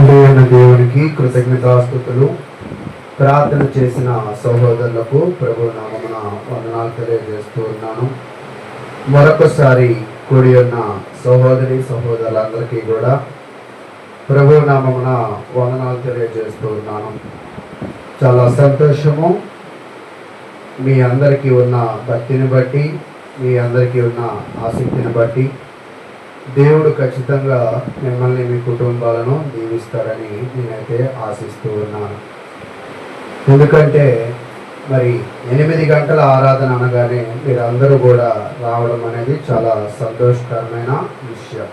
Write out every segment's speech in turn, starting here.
తండ్రి అయిన దేవునికి కృతజ్ఞతాస్తుతులు. ప్రార్థన చేసిన సహోదరులకు ప్రభు నామమున వందనాలు తెలియజేస్తూ ఉన్నాను. మరొకసారి కూడి ఉన్న సహోదరి సహోదరులందరికీ కూడా ప్రభు నామమున వందనాలు తెలియజేస్తూ ఉన్నాను. చాలా సంతోషము. మీ అందరికీ ఉన్న భక్తిని బట్టి, మీ అందరికీ ఉన్న ఆసక్తిని బట్టి దేవుడు ఖచ్చితంగా మిమ్మల్ని, మీ కుటుంబాలను దీవిస్తారని నేనైతే ఆశిస్తూ ఉన్నాను. ఎందుకంటే మరి 8 గంటల ఆరాధన అనగానే మీరందరూ కూడా రావడం అనేది చాలా సంతోషకరమైన విషయం.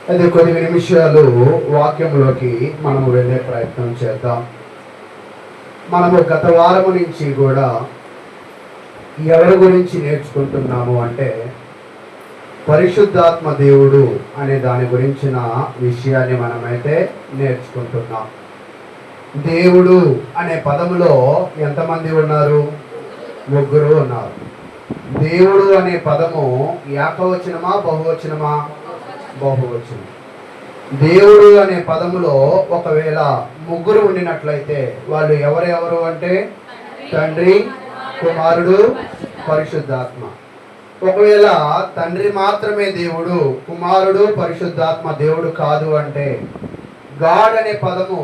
అయితే కొన్ని నిమిషాలు వాక్యంలోకి మనము వెళ్ళే ప్రయత్నం చేద్దాం. మనము గత వారము నుంచి కూడా ఎవరి గురించి నేర్చుకుంటున్నాము అంటే పరిశుద్ధాత్మ దేవుడు అనే దాని గురించిన విషయాన్ని మనమైతే నేర్చుకుంటున్నాం. దేవుడు అనే పదములో ఎంతమంది ఉన్నారు? 3 ఉన్నారు. దేవుడు అనే పదము ఏకవచనమా బహువచనమా? బహువచనం. దేవుడు అనే పదములో ఒకవేళ 3 ఉండినట్లయితే వాళ్ళు ఎవరెవరు అంటే తండ్రి, కుమారుడు, పరిశుద్ధాత్మ. ఒకవేళ తండ్రి మాత్రమే దేవుడు, కుమారుడు, పరిశుద్ధాత్మ దేవుడు కాదు అంటే గాడ్ అనే పదము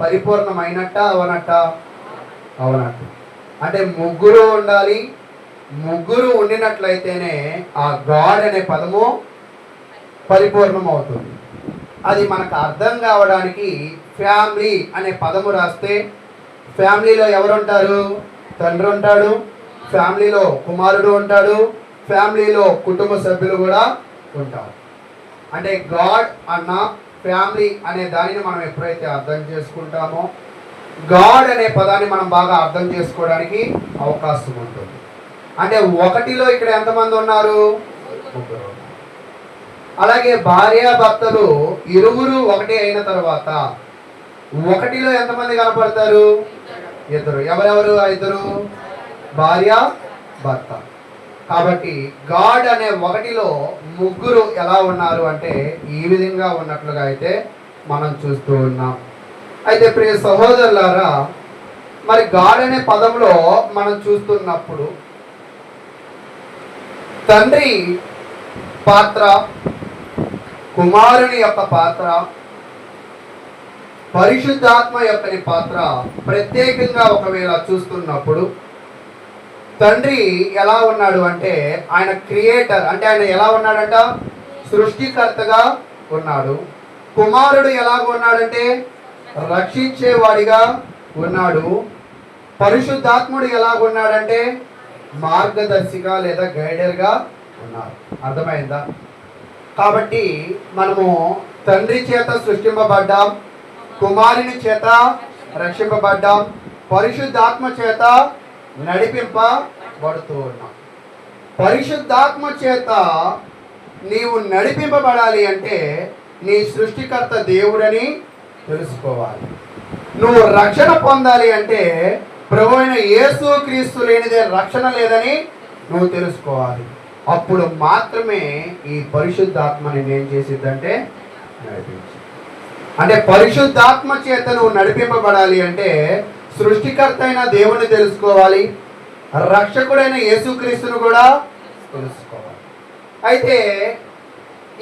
పరిపూర్ణమైనట్ట అవనట్ట? అవనట్టు. అంటే 3 ఉండాలి. 3 ఉండినట్లయితేనే ఆ గాడ్ అనే పదము పరిపూర్ణం అవుతుంది. అది మనకు అర్థం కావడానికి ఫ్యామిలీ అనే పదము రాస్తే ఫ్యామిలీలో ఎవరు ఉంటారు? తండ్రి ఉంటాడు, ఫ్యామిలీలో కుమారుడు ఉంటాడు, ఫ్యామిలీలో కుటుంబ సభ్యులు కూడా ఉంటారు. అంటే గాడ్ అన్న ఫ్యామిలీ అనే దానిని మనం ఎప్పుడైతే అర్థం చేసుకుంటామో గాడ్ అనే పదాన్ని మనం బాగా అర్థం చేసుకోవడానికి అవకాశం ఉంటుంది. అంటే 1లో ఇక్కడ ఎంతమంది ఉన్నారు? 3. అలాగే భార్యాభర్తలు ఇరువురు ఒకటి అయిన తర్వాత 1లో ఎంతమంది కనపడతారు? 2. ఎవరెవరు? 2. భార్య, భర్త. కాబట్టి గాడ్ అనే 1లో 3 ఎలా ఉన్నారు అంటే ఈ విధంగా ఉన్నట్లుగా అయితే మనం చూస్తూ ఉన్నాం. అయితే ప్రియ సహోదరులారా, మరి గాడ్ అనే పదంలో మనం చూస్తున్నప్పుడు తండ్రి పాత్ర, కుమారుని యొక్క పాత్ర, పరిశుద్ధాత్మ యొక్క పాత్ర ప్రత్యేకంగా ఒకవేళ చూస్తున్నప్పుడు తండ్రి ఎలా ఉన్నాడు అంటే ఆయన క్రియేటర్, అంటే ఆయన ఎలా ఉన్నాడంట? సృష్టికర్తగా ఉన్నాడు. కుమారుడు ఎలాగ ఉన్నాడంటే రక్షించేవాడిగా ఉన్నాడు. పరిశుద్ధాత్ముడు ఎలాగ ఉన్నాడంటే మార్గదర్శిగా లేదా గైడర్గా ఉన్నాడు. అర్థమైందా? కాబట్టి మనము తండ్రి చేత సృష్టింపబడ్డాం, కుమారుని చేత రక్షింపబడ్డాం, పరిశుద్ధాత్మ చేత నడిపింపబడుతూ ఉన్నాం. పరిశుద్ధాత్మ చేత నీవు నడిపింపబడాలి అంటే నీ సృష్టికర్త దేవుడని తెలుసుకోవాలి. నువ్వు రక్షణ పొందాలి అంటే ప్రభు అయిన యేసు క్రీస్తు లేనిదే రక్షణ లేదని నువ్వు తెలుసుకోవాలి. అప్పుడు మాత్రమే ఈ పరిశుద్ధాత్మని ఏం చేసిద్దంటే నడిపించి. అంటే పరిశుద్ధాత్మ చేత నువ్వు నడిపింపబడాలి అంటే సృష్టికర్త అయిన దేవుని తెలుసుకోవాలి, రక్షకుడైన యేసుక్రీస్తును కూడా తెలుసుకోవాలి. అయితే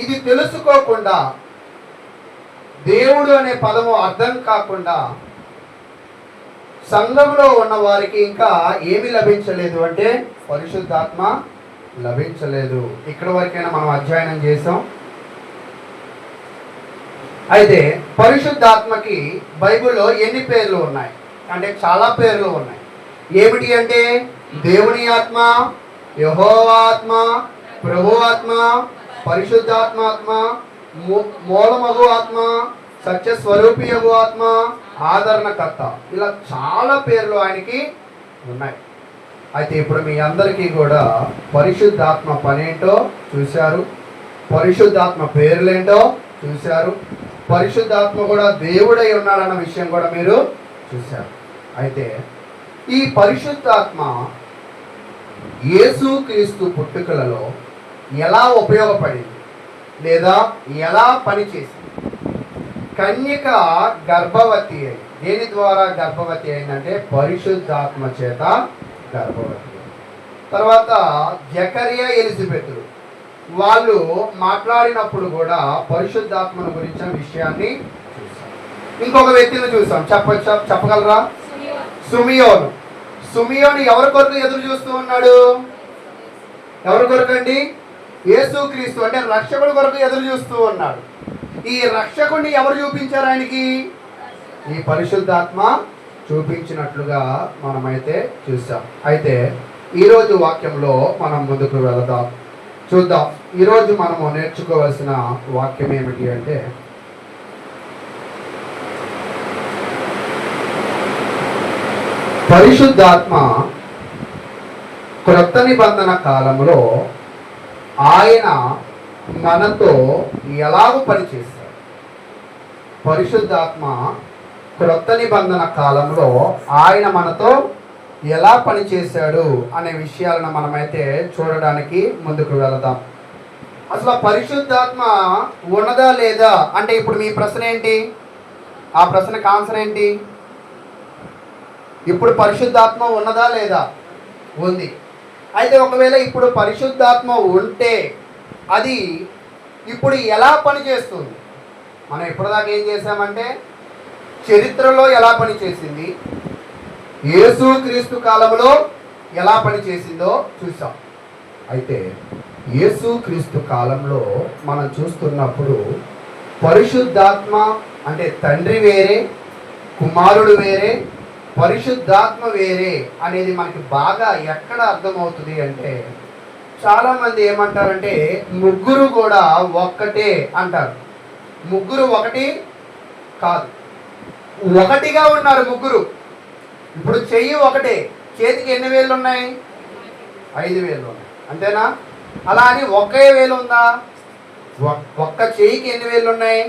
ఇది తెలుసుకోకుండా, దేవుడు అనే పదము అర్థం కాకుండా సంఘంలో ఉన్న వారికి ఇంకా ఏమి లభించలేదు అంటే పరిశుద్ధాత్మ లభించలేదు. ఇక్కడ వరకైనా మనం అధ్యయనం చేసాం. అయితే పరిశుద్ధాత్మకి బైబిల్లో ఎన్ని పేర్లు ఉన్నాయి అంటే చాలా పేర్లు ఉన్నాయి. ఏమిటి అంటే దేవుని ఆత్మ, యెహోవా ఆత్మ, ప్రభు ఆత్మ, పరిశుద్ధాత్మ, మూలమగు ఆత్మ, సత్యస్వరూపియగు ఆత్మ, ఆదరణకర్త. ఇలా చాలా పేర్లు ఆయనకి ఉన్నాయి. అయితే ఇప్పుడు మీ అందరికీ కూడా పరిశుద్ధాత్మ పనేంటో చూశారు, పరిశుద్ధాత్మ పేర్లేంటో చూశారు, పరిశుద్ధాత్మ కూడా దేవుడై ఉన్నాడన్న విషయం కూడా మీరు చూశారు. అయితే ఈ పరిశుద్ధాత్మ యేసుక్రీస్తు పుట్టుకలలో ఎలా ఉపయోగపడింది లేదా ఎలా పనిచేసింది? కన్యక గర్భవతి అయింది. దేని ద్వారా గర్భవతి అయిందంటే పరిశుద్ధాత్మ చేత గర్భవతి. తర్వాత జకరియా ఎలిజబెతులు వాళ్ళు మాట్లాడినప్పుడు కూడా పరిశుద్ధాత్మను గురించిన విషయాన్ని చూసాం. ఇంకొక వ్యక్తిని చూసాం, చెప్పగలరా? సుమియోను. సుమియోను ఎవరి కొరకు ఎదురు చూస్తూ ఉన్నాడు? ఎవరి కొరకు అండి? యేసుక్రీస్తు అంటే రక్షకుడి కొరకు ఎదురు చూస్తూ ఉన్నాడు. ఈ రక్షకుడిని ఎవరు చూపించారు ఆయనకి? ఈ పరిశుద్ధాత్మ చూపించినట్లుగా మనమైతే చూసాం. అయితే ఈరోజు వాక్యంలో మనం ముందుకు వెళదాం, చూద్దాం. ఈరోజు మనము నేర్చుకోవాల్సిన వాక్యం ఏమిటి అంటే పరిశుద్ధాత్మ క్రొత్త నిబంధన కాలంలో ఆయన మనతో ఎలాగ పనిచేస్తాడు? పరిశుద్ధాత్మ క్రొత్త నిబంధన కాలంలో ఆయన మనతో ఎలా పనిచేశాడు అనే విషయాలను మనమైతే చూడడానికి ముందుకు వెళదాం. అసలు పరిశుద్ధాత్మ ఉన్నదా లేదా అంటే ఇప్పుడు మీ ప్రశ్న ఏంటి? ఆ ప్రశ్నకు ఆన్సర్ ఏంటి? ఇప్పుడు పరిశుద్ధాత్మ ఉన్నదా లేదా? ఉంది. అయితే ఒకవేళ ఇప్పుడు పరిశుద్ధాత్మ ఉంటే అది ఇప్పుడు ఎలా పనిచేస్తుంది? మనం ఇప్పటిదాకా ఏం చేసామంటే చరిత్రలో ఎలా పనిచేసింది, యేసుక్రీస్తు కాలంలో ఎలా పనిచేసిందో చూసాం. అయితే యేసుక్రీస్తు కాలంలో మనం చూస్తున్నప్పుడు పరిశుద్ధాత్మ అంటే తండ్రి వేరే, కుమారుడు వేరే, పరిశుద్ధాత్మ వేరే అనేది మనకి బాగా ఎక్కడ అర్థమవుతుంది అంటే చాలామంది ఏమంటారంటే ముగ్గురు కూడా ఒక్కటే అంటారు. ముగ్గురు ఒకటి కాదు, ఒకటిగా ఉన్నారు ముగ్గురు. ఇప్పుడు చెయ్యి ఒకటే, చేతికి ఎన్ని వేళ్ళు ఉన్నాయి? 5 వేళ్ళు ఉన్నాయి, అంతేనా? అలా అని ఒకే వేలు ఉందా? ఒక్క చెయ్యికి ఎన్ని వేళ్ళు ఉన్నాయి?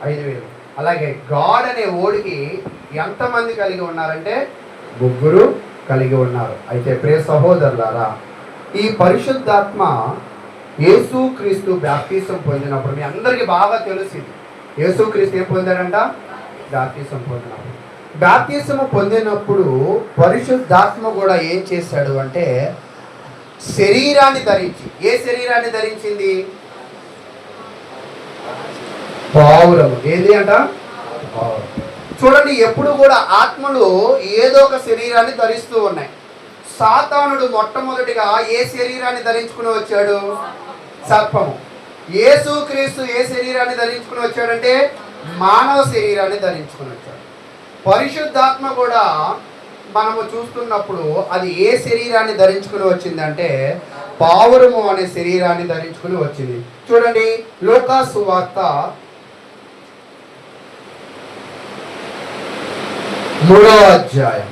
5 వేలు. అలాగే గాడ్ అనే ఓడికి ఎంతమంది కలిగి ఉన్నారంటే ముగ్గురు కలిగి ఉన్నారు. అయితే ప్రియ సహోదరులారా, ఈ పరిశుద్ధాత్మ యేసుక్రీస్తు బాప్తిసం పొందినప్పుడు మీ అందరికీ బాగా తెలిసింది. యేసుక్రీస్తు ఏం పొందాడంట? బాప్తిసం పొందినప్పుడు. బాప్తిసము పొందినప్పుడు పరిశుద్ధాత్మ కూడా ఏం చేశాడు అంటే శరీరాన్ని ధరించి, ఏ శరీరాన్ని ధరించింది? పావురము. ఏది అంట? పావురం. చూడండి, ఎప్పుడు కూడా ఆత్మలు ఏదో ఒక శరీరాన్ని ధరిస్తూ ఉన్నాయి. సాతానుడు మొట్టమొదటిగా ఏ శరీరాన్ని ధరించుకుని వచ్చాడు? సర్పము. యేసుక్రీస్తు ఏ శరీరాన్ని ధరించుకుని వచ్చాడంటే మానవ శరీరాన్ని ధరించుకుని వచ్చాడు. పరిశుద్ధాత్మ కూడా మనము చూస్తున్నప్పుడు అది ఏ శరీరాన్ని ధరించుకుని వచ్చిందంటే పావురము అనే శరీరాన్ని ధరించుకుని వచ్చింది. చూడండి, లూకా సువార్త 3వ అధ్యాయం.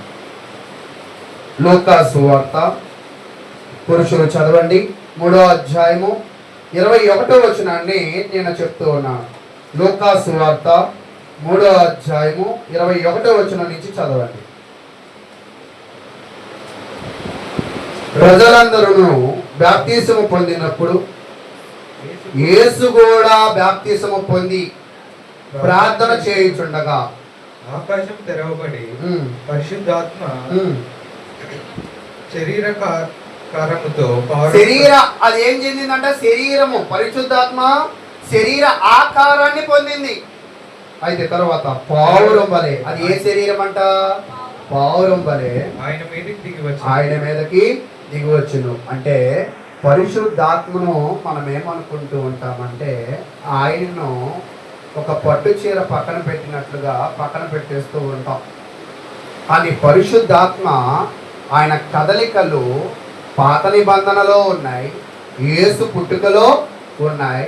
లూకా సువార్త పురుషులు చదవండి, 3వ అధ్యాయము 21వ వచనాన్ని నేను చెప్తూ ఉన్నాను. లూకా సువార్త 3వ అధ్యాయము 21వ వచనం నుంచి చదవండి. ప్రజలందరూ బాప్తిసము పొందినప్పుడు యేసు కూడా బాప్తిసము పొంది ప్రార్థన చేయుచుండగా ఆకాశం తెరవబడి పరిశుద్ధాత్మ అది ఏం చెందిందంట? శరీరము, పరిశుద్ధాత్మ శరీర ఆకారాన్ని పొందింది. అయితే తర్వాత పావురం వలె, అది ఏ శరీరం అంట? పావురం వలె ఆయన మీదకి దిగివచ్చును. అంటే పరిశుద్ధాత్మను మనం ఏమనుకుంటూ ఉంటామంటే ఆయనను ఒక పట్టు చీర పక్కన పెట్టినట్లుగా పక్కన పెట్టేస్తూ ఉంటాం. కానీ పరిశుద్ధాత్మ ఆయన కదలికలు పాత నిబంధనలో ఉన్నాయి, యేసు పుట్టుకలో ఉన్నాయి,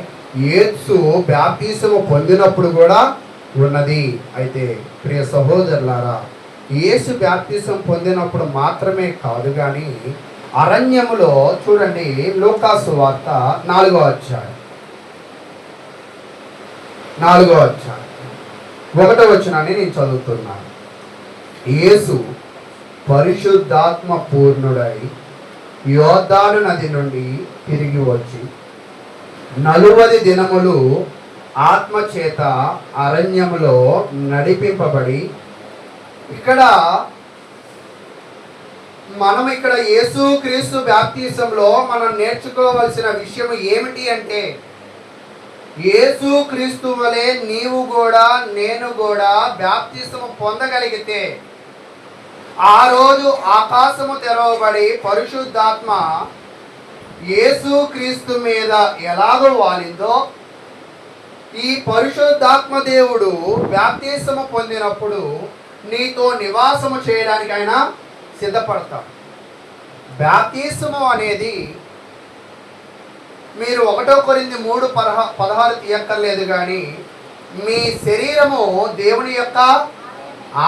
యేసు బాప్తిసము పొందినప్పుడు కూడా ఉన్నది. అయితే ప్రియ సహోదరులారా, యేసు బాప్తిసం పొందినప్పుడు మాత్రమే కాదు కానీ అరణ్యములో చూడండి, లూకా సువార్త 4వ అధ్యాయం 1వ వచనాన్ని నేను చదువుతున్నాను. యేసు పరిశుద్ధాత్మ పూర్ణుడై యోర్దాను నది నుండి తిరిగి వచ్చి 40 దినములు ఆత్మ చేత అరణ్యములో నడిపింపబడి, ఇక్కడ మనం ఇక్కడ యేసుక్రీస్తు బాప్తిసంలో మనం నేర్చుకోవాల్సిన విషయం ఏమిటి అంటే, యేసుక్రీస్తు వలె నీవు కూడా నేను కూడా బాప్తిసము పొందగలిగితే ఆ రోజు ఆకాశము తెరవబడి పరిశుద్ధాత్మ యేసుక్రీస్తు మీద ఎలాగో వాలిందో, ఈ పరిశుద్ధాత్మ దేవుడు బాప్తిసము పొందినప్పుడు నీతో నివాసము చేయడానికి ఆయన సిద్ధపడతాం. బాప్తిసము అనేది మీరు 1 కొరింథీ 3:16 తీయక్కర్లేదు, కానీ మీ శరీరము దేవుని యొక్క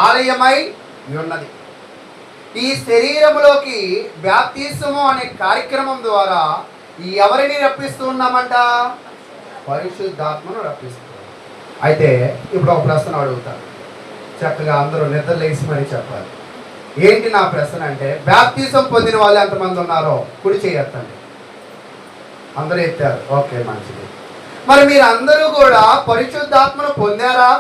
ఆలయమై ఉన్నది. ఈ శరీరములోకి బాప్తిసము అనే కార్యక్రమం ద్వారా ఎవరిని రప్పిస్తూ ఉన్నామంట? పరిశుద్ధాత్మను రప్పిస్తున్నాం. అయితే ఇప్పుడు ఒక ప్రశ్న అడుగుతాను, చక్కగా అందరూ నిద్ర లేచి మరి చెప్పాలి. ఏంటి నా ప్రశ్న అంటే, బాప్తిసం పొందిన వాళ్ళు ఎంతమంది ఉన్నారో కుడి చేయొద్దండి. అందరూ ఎత్తారు, ఓకే, మంచిది. మరి మీరు అందరూ కూడా పరిశుద్ధాత్మను పొందారా?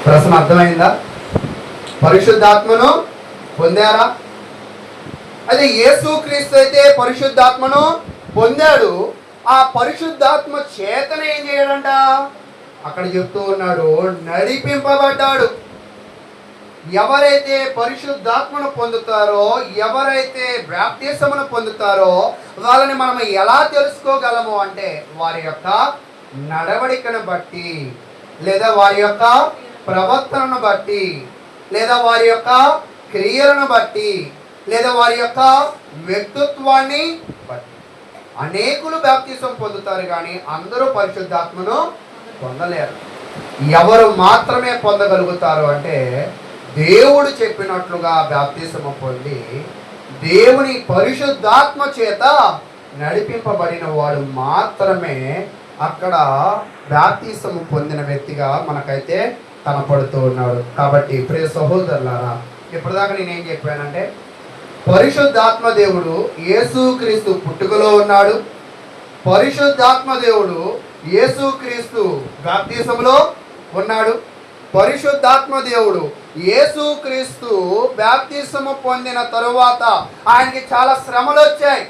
ప్రశ్న అర్థమైందా? పరిశుద్ధాత్మను పొందారా? అదే యేసుక్రీస్తు అయితే పరిశుద్ధాత్మను పొందాడు. ఆ పరిశుద్ధాత్మ చేతన ఏం చేయడంట? అక్కడ చెప్తూ ఉన్నాడు, నడిపింపబడ్డాడు. ఎవరైతే పరిశుద్ధాత్మను పొందుతారో, ఎవరైతే బాప్తిసమును పొందుతారో వాళ్ళని మనం ఎలా తెలుసుకోగలము అంటే, వారి యొక్క నడవడికను బట్టి, లేదా వారి యొక్క ప్రవర్తనను బట్టి, లేదా వారి యొక్క క్రియలను బట్టి, లేదా వారి యొక్క వ్యక్తిత్వాన్ని బట్టి. అనేకులు బాప్తిసం పొందుతారు, కానీ అందరూ పరిశుద్ధాత్మను పొందలేరు. ఎవరు మాత్రమే పొందగలుగుతారు అంటే, దేవుడు చెప్పినట్లుగా బాప్తిసము పొంది దేవుని పరిశుద్ధాత్మ చేత నడిపింపబడిన వాడు మాత్రమే అక్కడ బాప్తిసము పొందిన వ్యక్తిగా మనకైతే కనపడుతూ ఉన్నాడు. కాబట్టి ప్రియ సహోదరులారా, ఇప్పటిదాకా నేనేం చెప్పానంటే, పరిశుద్ధాత్మ దేవుడు యేసుక్రీస్తు పుట్టుకలో ఉన్నాడు. పరిశుద్ధాత్మ దేవుడు యేసుక్రీస్తు బాప్తిసములో ఉన్నాడు. పరిశుద్ధాత్మ దేవుడు యేసుక్రీస్తు బాప్తిసము పొందిన తరువాత ఆయనకి చాలా శ్రమలు వచ్చాయి.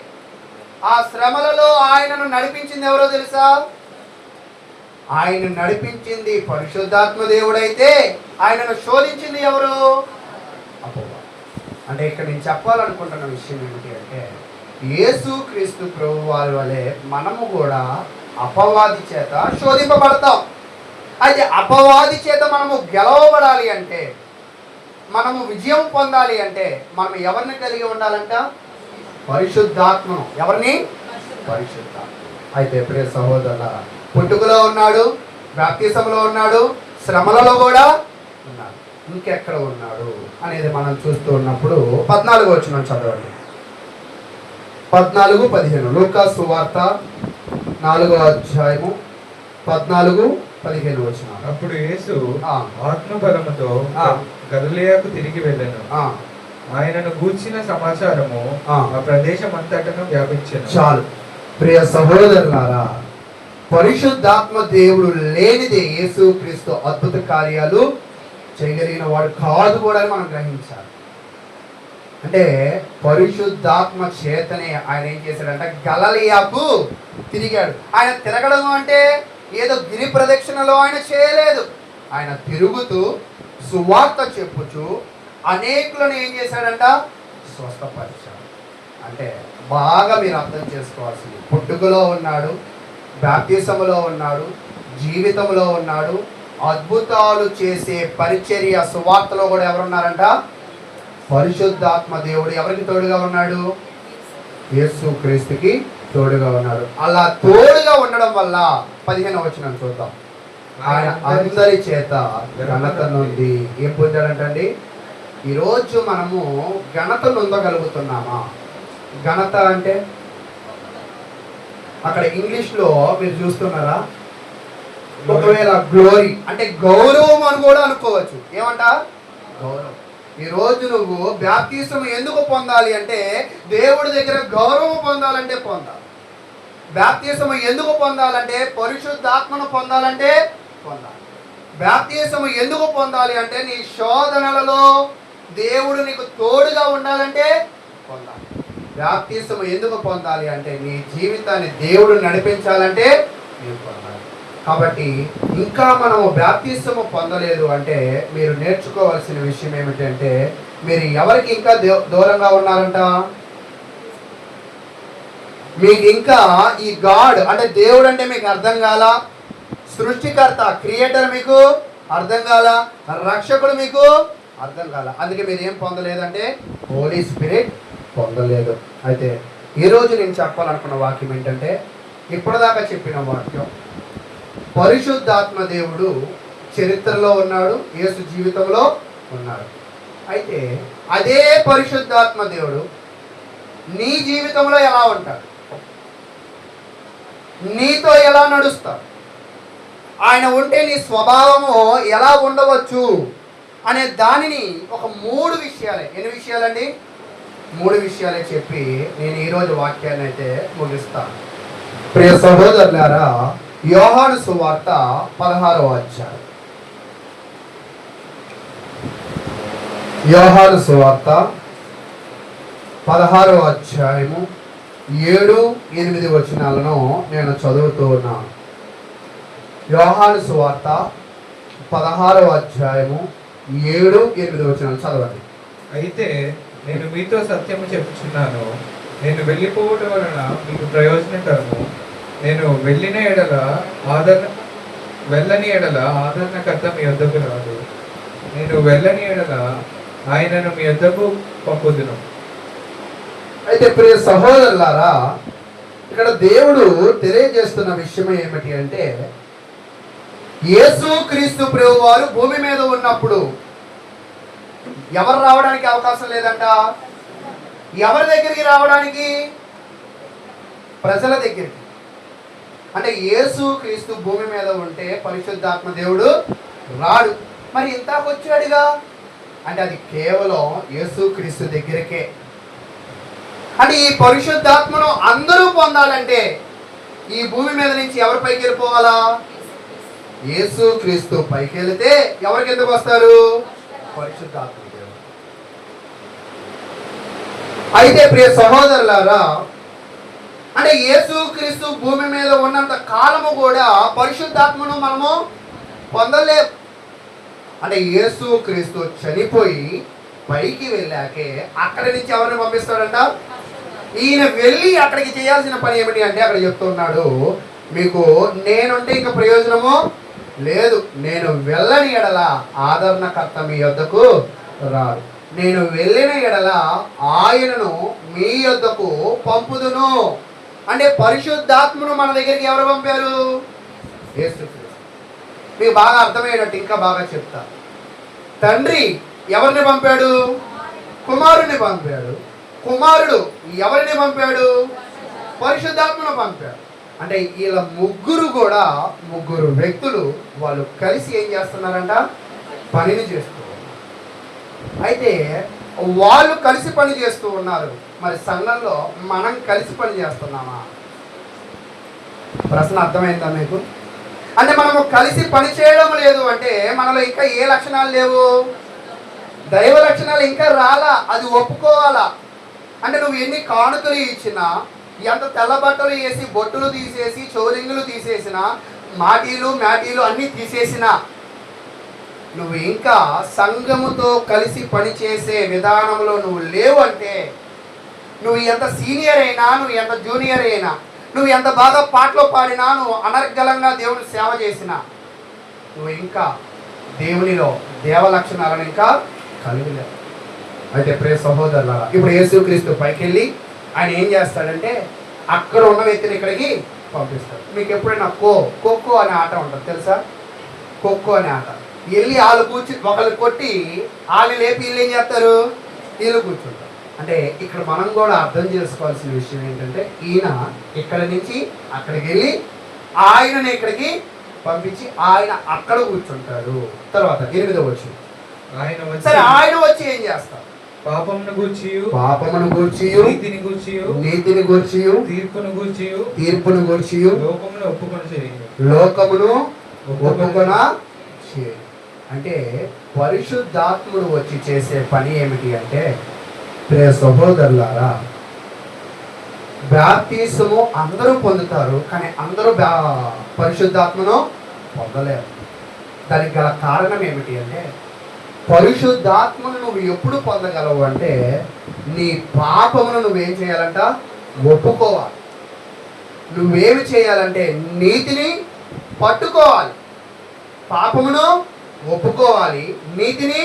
ఆ శ్రమలలో ఆయనను నడిపించింది ఎవరో తెలుసా? ఆయన నడిపించింది పరిశుద్ధాత్మ దేవుడైతే ఆయనను శోధించింది ఎవరు? అపవాది. అంటే ఇక్కడ నేను చెప్పాలనుకుంటున్న విషయం ఏమిటి అంటే, యేసుక్రీస్తు ప్రభు వారి వలె మనము కూడా అపవాది చేత శోధింపబడతాం. అయితే అపవాది చేత మనము గెలవబడాలి అంటే, మనము విజయం పొందాలి అంటే, మనం ఎవరిని కలిగి ఉండాలంట? పరిశుద్ధాత్మను. ఎవరిని? పరిశుద్ధాత్మ. అయితే ప్రియ సహోదరులారా, పుట్టుకలో ఉన్నాడు, బాప్తిసంలో ఉన్నాడు, శ్రమలలో కూడా ఉన్నాడు. ఇంకెక్కడ ఉన్నాడు అనేది మనం చూస్తూ ఉన్నప్పుడు 14వ వచనం చదవండి. 14-15 లూకా సువార్త 4వ అధ్యాయము 14-15 వచనాలు. అప్పుడు యేసు ఆత్మబలముతో గలిలయకు తిరిగి వెళ్ళెను. ఆయనను గూర్చిన సమాచారము ఆ ప్రదేశం అంతటను వ్యాపించెను. చాలు. ప్రియ సహోదరులారా, పరిశుద్ధాత్మ దేవుడు లేనిదే యేసుక్రీస్తు అద్భుత కార్యాలు చేయగలిగిన వాడు కాదు కూడా అని మనం గ్రహించాలి. అంటే పరిశుద్ధాత్మ చేతనే ఆయన ఏం చేశాడంటే గలిలయకు తిరిగాడు. ఆయన తిరగడం అంటే ఏదో గిరి ప్రదక్షిణలో ఆయన చేయలేదు. ఆయన తిరుగుతూ సువార్త చెప్పుచు అనేకులను ఏం చేశాడంట? స్వస్థపరిచాడు. అంటే బాగా మీరు అర్థం చేసుకోవాల్సింది, పుట్టుకలో ఉన్నాడు, బాప్తిసములో ఉన్నాడు, జీవితంలో ఉన్నాడు, అద్భుతాలు చేసే పరిచర్య సువార్తలో కూడా ఎవరున్నారంట? పరిశుద్ధాత్మ దేవుడు. ఎవరికి తోడుగా ఉన్నాడు? యేసుక్రీస్తుకి తోడుగా ఉన్నాడు. అలా తోడుగా ఉండడం వల్ల 15వ వచనం చూద్దాం. ఆయన అందరి చేత ఘనత నుండి ఏం పొందాడంటండి? ఈరోజు మనము ఘనత నొందగలుగుతున్నామా? ఘనత అంటే అక్కడ ఇంగ్లీష్లో మీరు చూస్తున్నారా? ఒకవేళ గ్లోరీ అంటే గౌరవం అని కూడా అనుకోవచ్చు. ఏమంట? గౌరవం. ఈరోజు నువ్వు బాప్తిసం ఎందుకు పొందాలి అంటే, దేవుడి దగ్గర గౌరవం పొందాలంటే పొందాలి. బాప్తిసము ఎందుకు పొందాలంటే పరిశుద్ధాత్మను పొందాలంటే పొందాలి. బాప్తిసము ఎందుకు పొందాలి అంటే నీ శోధనలలో దేవుడు నీకు తోడుగా ఉండాలంటే పొందాలి. బాప్తిసము ఎందుకు పొందాలి అంటే నీ జీవితాన్ని దేవుడు నడిపించాలంటే నీవు పొందాలి. కాబట్టి ఇంకా మనము బాప్తిసము పొందలేదు అంటే మీరు నేర్చుకోవాల్సిన విషయం ఏమిటంటే మీరు ఎవరికి ఇంకా దూరంగా ఉన్నారంట. మీకు ఇంకా ఈ గాడ్ అంటే దేవుడు అంటే మీకు అర్థం కాల, సృష్టికర్త క్రియేటర్ మీకు అర్థం కాల, రక్షకుడు మీకు అర్థం కాల. అందుకే మీరు ఏం పొందలేదంటే హోలీ స్పిరిట్ పొందలేదు. అయితే ఈరోజు నేను చెప్పాలనుకున్న వాక్యం ఏంటంటే ఇప్పటిదాకా చెప్పిన వాక్యం పరిశుద్ధాత్మ దేవుడు చరిత్రలో ఉన్నాడు, యేసు జీవితంలో ఉన్నాడు. అయితే అదే పరిశుద్ధాత్మ దేవుడు నీ జీవితంలో ఎలా ఉంటాడు, నీతో ఎలా నడుస్తాడు, ఆయన ఉంటే నీ స్వభావము ఎలా ఉండవచ్చు అనే దానిని ఒక 3 విషయాలే, ఎన్ని విషయాలండి? 3 విషయాలే చెప్పి నేను ఈరోజు వాక్యాన్ని అయితే ముగిస్తాను. ప్రియ సహోదరులారా, యోహాను సువార్త 16వ అధ్యాయం. యోహాను సువార్త 16వ అధ్యాయము 7-8 వచనాలను నేను చదువుతూ ఉన్నాను. యోహాను సువార్త 16వ అధ్యాయము 7-8 వచనాలు చదవండి. అయితే నేను మీతో సత్యము చెప్పుచున్నాను, నేను వెళ్ళిపోవటం వలన మీకు ప్రయోజనకరము. నేను వెళ్ళని ఎడల ఆదరణకర్త మీ వద్దకు రాదు. నేను వెళ్ళని ఎడల ఆయనను మీ వద్దకు పంపుదును. అయితే ప్రియ సహోదరులారా, ఇక్కడ దేవుడు తెలియజేస్తున్న విషయం ఏమిటి అంటే యేసు క్రీస్తు ప్రభు వారు భూమి మీద ఉన్నప్పుడు ఎవరు రావడానికి అవకాశం లేదంట. ఎవరి దగ్గరికి రావడానికి? ప్రజల దగ్గరికి. అంటే యేసు క్రీస్తు భూమి మీద ఉంటే పరిశుద్ధాత్మ దేవుడు రాడు. మరి ఇంతకు వచ్చాడుగా అంటే అది కేవలం యేసు క్రీస్తు దగ్గరికే. అంటే ఈ పరిశుద్ధాత్మను అందరూ పొందాలంటే ఈ భూమి మీద నుంచి ఎవరి పైకి వెళ్ళిపోవాలా? యేసు క్రీస్తు పైకి వెళితే ఎవరికి ఎందుకు వస్తారు? పరిశుద్ధాత్మ దేవుడు. అయితే ప్రియ సహోదరులారా, అంటే యేసు క్రీస్తు భూమి మీద ఉన్నంత కాలము కూడా పరిశుద్ధాత్మను మనము పొందలేం. అంటే యేసు క్రీస్తు చనిపోయి పైకి వెళ్ళాకే అక్కడి నుంచి ఎవరిని పంపిస్తాడంట? ఈయన వెళ్ళి అక్కడికి చేయాల్సిన పని ఏమిటి అంటే అక్కడ చెప్తున్నాడు, మీకు నేనుంటే ఇంకా ప్రయోజనము లేదు. నేను వెళ్ళని ఎడల ఆదరణకర్త మీ యొద్దకు రాడు. నేను వెళ్ళిన ఎడల ఆయనను మీ యొద్దకు పంపుదును. అంటే పరిశుద్ధాత్మను మన దగ్గరికి ఎవరు పంపారు? యేసుక్రీస్తు. మీకు బాగా అర్థమయ్యేటట్టు ఇంకా బాగా చెప్తా. తండ్రి ఎవరిని పంపాడు? కుమారుని పంపాడు. కుమారుడు ఎవరిని పంపాడు? పరిశుద్ధాత్మను పంపాడు. అంటే వీళ్ళ ముగ్గురు వ్యక్తులు వాళ్ళు కలిసి ఏం చేస్తున్నారంట? పనిని చేస్తూ ఉన్నారు. అయితే వాళ్ళు కలిసి పని చేస్తూ ఉన్నారు. మరి సంఘంలో మనం కలిసి పని చేస్తున్నామా? ప్రశ్న అర్థమైందా మీకు? అంటే మనము కలిసి పని చేయడం లేదు అంటే మనలో ఇంకా ఏ లక్షణాలు లేవు? దైవ లక్షణాలు ఇంకా రాలా. అది ఒప్పుకోవాలా. అంటే నువ్వు ఎన్ని కానుకలు ఇచ్చినా, ఎంత తెల్ల బట్టలు వేసి బొట్టులు తీసేసి చౌరింగులు తీసేసిన, మ్యాటీలు అన్నీ తీసేసిన, నువ్వు ఇంకా సంఘముతో కలిసి పనిచేసే విధానంలో నువ్వు లేవు అంటే నువ్వు ఎంత సీనియర్ అయినా, నువ్వు ఎంత జూనియర్ అయినా, నువ్వు ఎంత బాగా పాటలు పాడినా, నువ్వు అనర్గళంగా దేవుని సేవ చేసినా, నువ్వు ఇంకా దేవునిలో దేవ లక్షణాలను ఇంకా కలిగి లేవు. అయితే ప్రియ సహోదరులారా, ఇప్పుడు యేసుక్రీస్తు పైకి వెళ్ళి ఆయన ఏం చేస్తాడంటే అక్కడ ఉన్న వ్యక్తిని ఇక్కడికి పంపిస్తాడు. మీకు ఎప్పుడైనా ఖోఖో అనే ఆట ఉంటుంది తెలుసా? ఖోఖో అనే ఆట. వెళ్ళి వాళ్ళు ఒకళ్ళు కొట్టి వాళ్ళు లేపి వీళ్ళు ఏం చేస్తారు? వీళ్ళు కూర్చుంటారు. అంటే ఇక్కడ మనం కూడా అర్థం చేసుకోవాల్సిన విషయం ఏంటంటే ఈయన ఇక్కడ నుంచి అక్కడికి వెళ్ళి ఆయనని ఇక్కడికి పంపించి ఆయన అక్కడ కూర్చుంటాడు. తర్వాత 8వ వచనం. ఆయన వచ్చి ఏం చేస్తారు? పాపమును గూర్చియు పాపమును గూర్చియు నీతిని గూర్చియు నీతిని గూర్చియు తీర్పును గూర్చియు తీర్పును గూర్చియు లోకమును ఒప్పుకొని చేయును. లోకమును ఒప్పుకొన చేయి. అంటే పరిశుద్ధాత్ముడు వచ్చి చేసే పని ఏమిటి అంటే, ప్రియ సహోదరులారా, బాప్తిసము అందరూ పొందుతారు, కానీ అందరూ పరిశుద్ధాత్మను పొందలేరు. దానికి గల కారణం ఏమిటి అంటే, పరిశుద్ధాత్మను నువ్వు ఎప్పుడు పొందగలవు అంటే, నీ పాపమును నువ్వేం చేయాలంట? ఒప్పుకోవాలి. నువ్వేమి చేయాలంటే నీతిని పట్టుకోవాలి, పాపమును ఒప్పుకోవాలి, నీతిని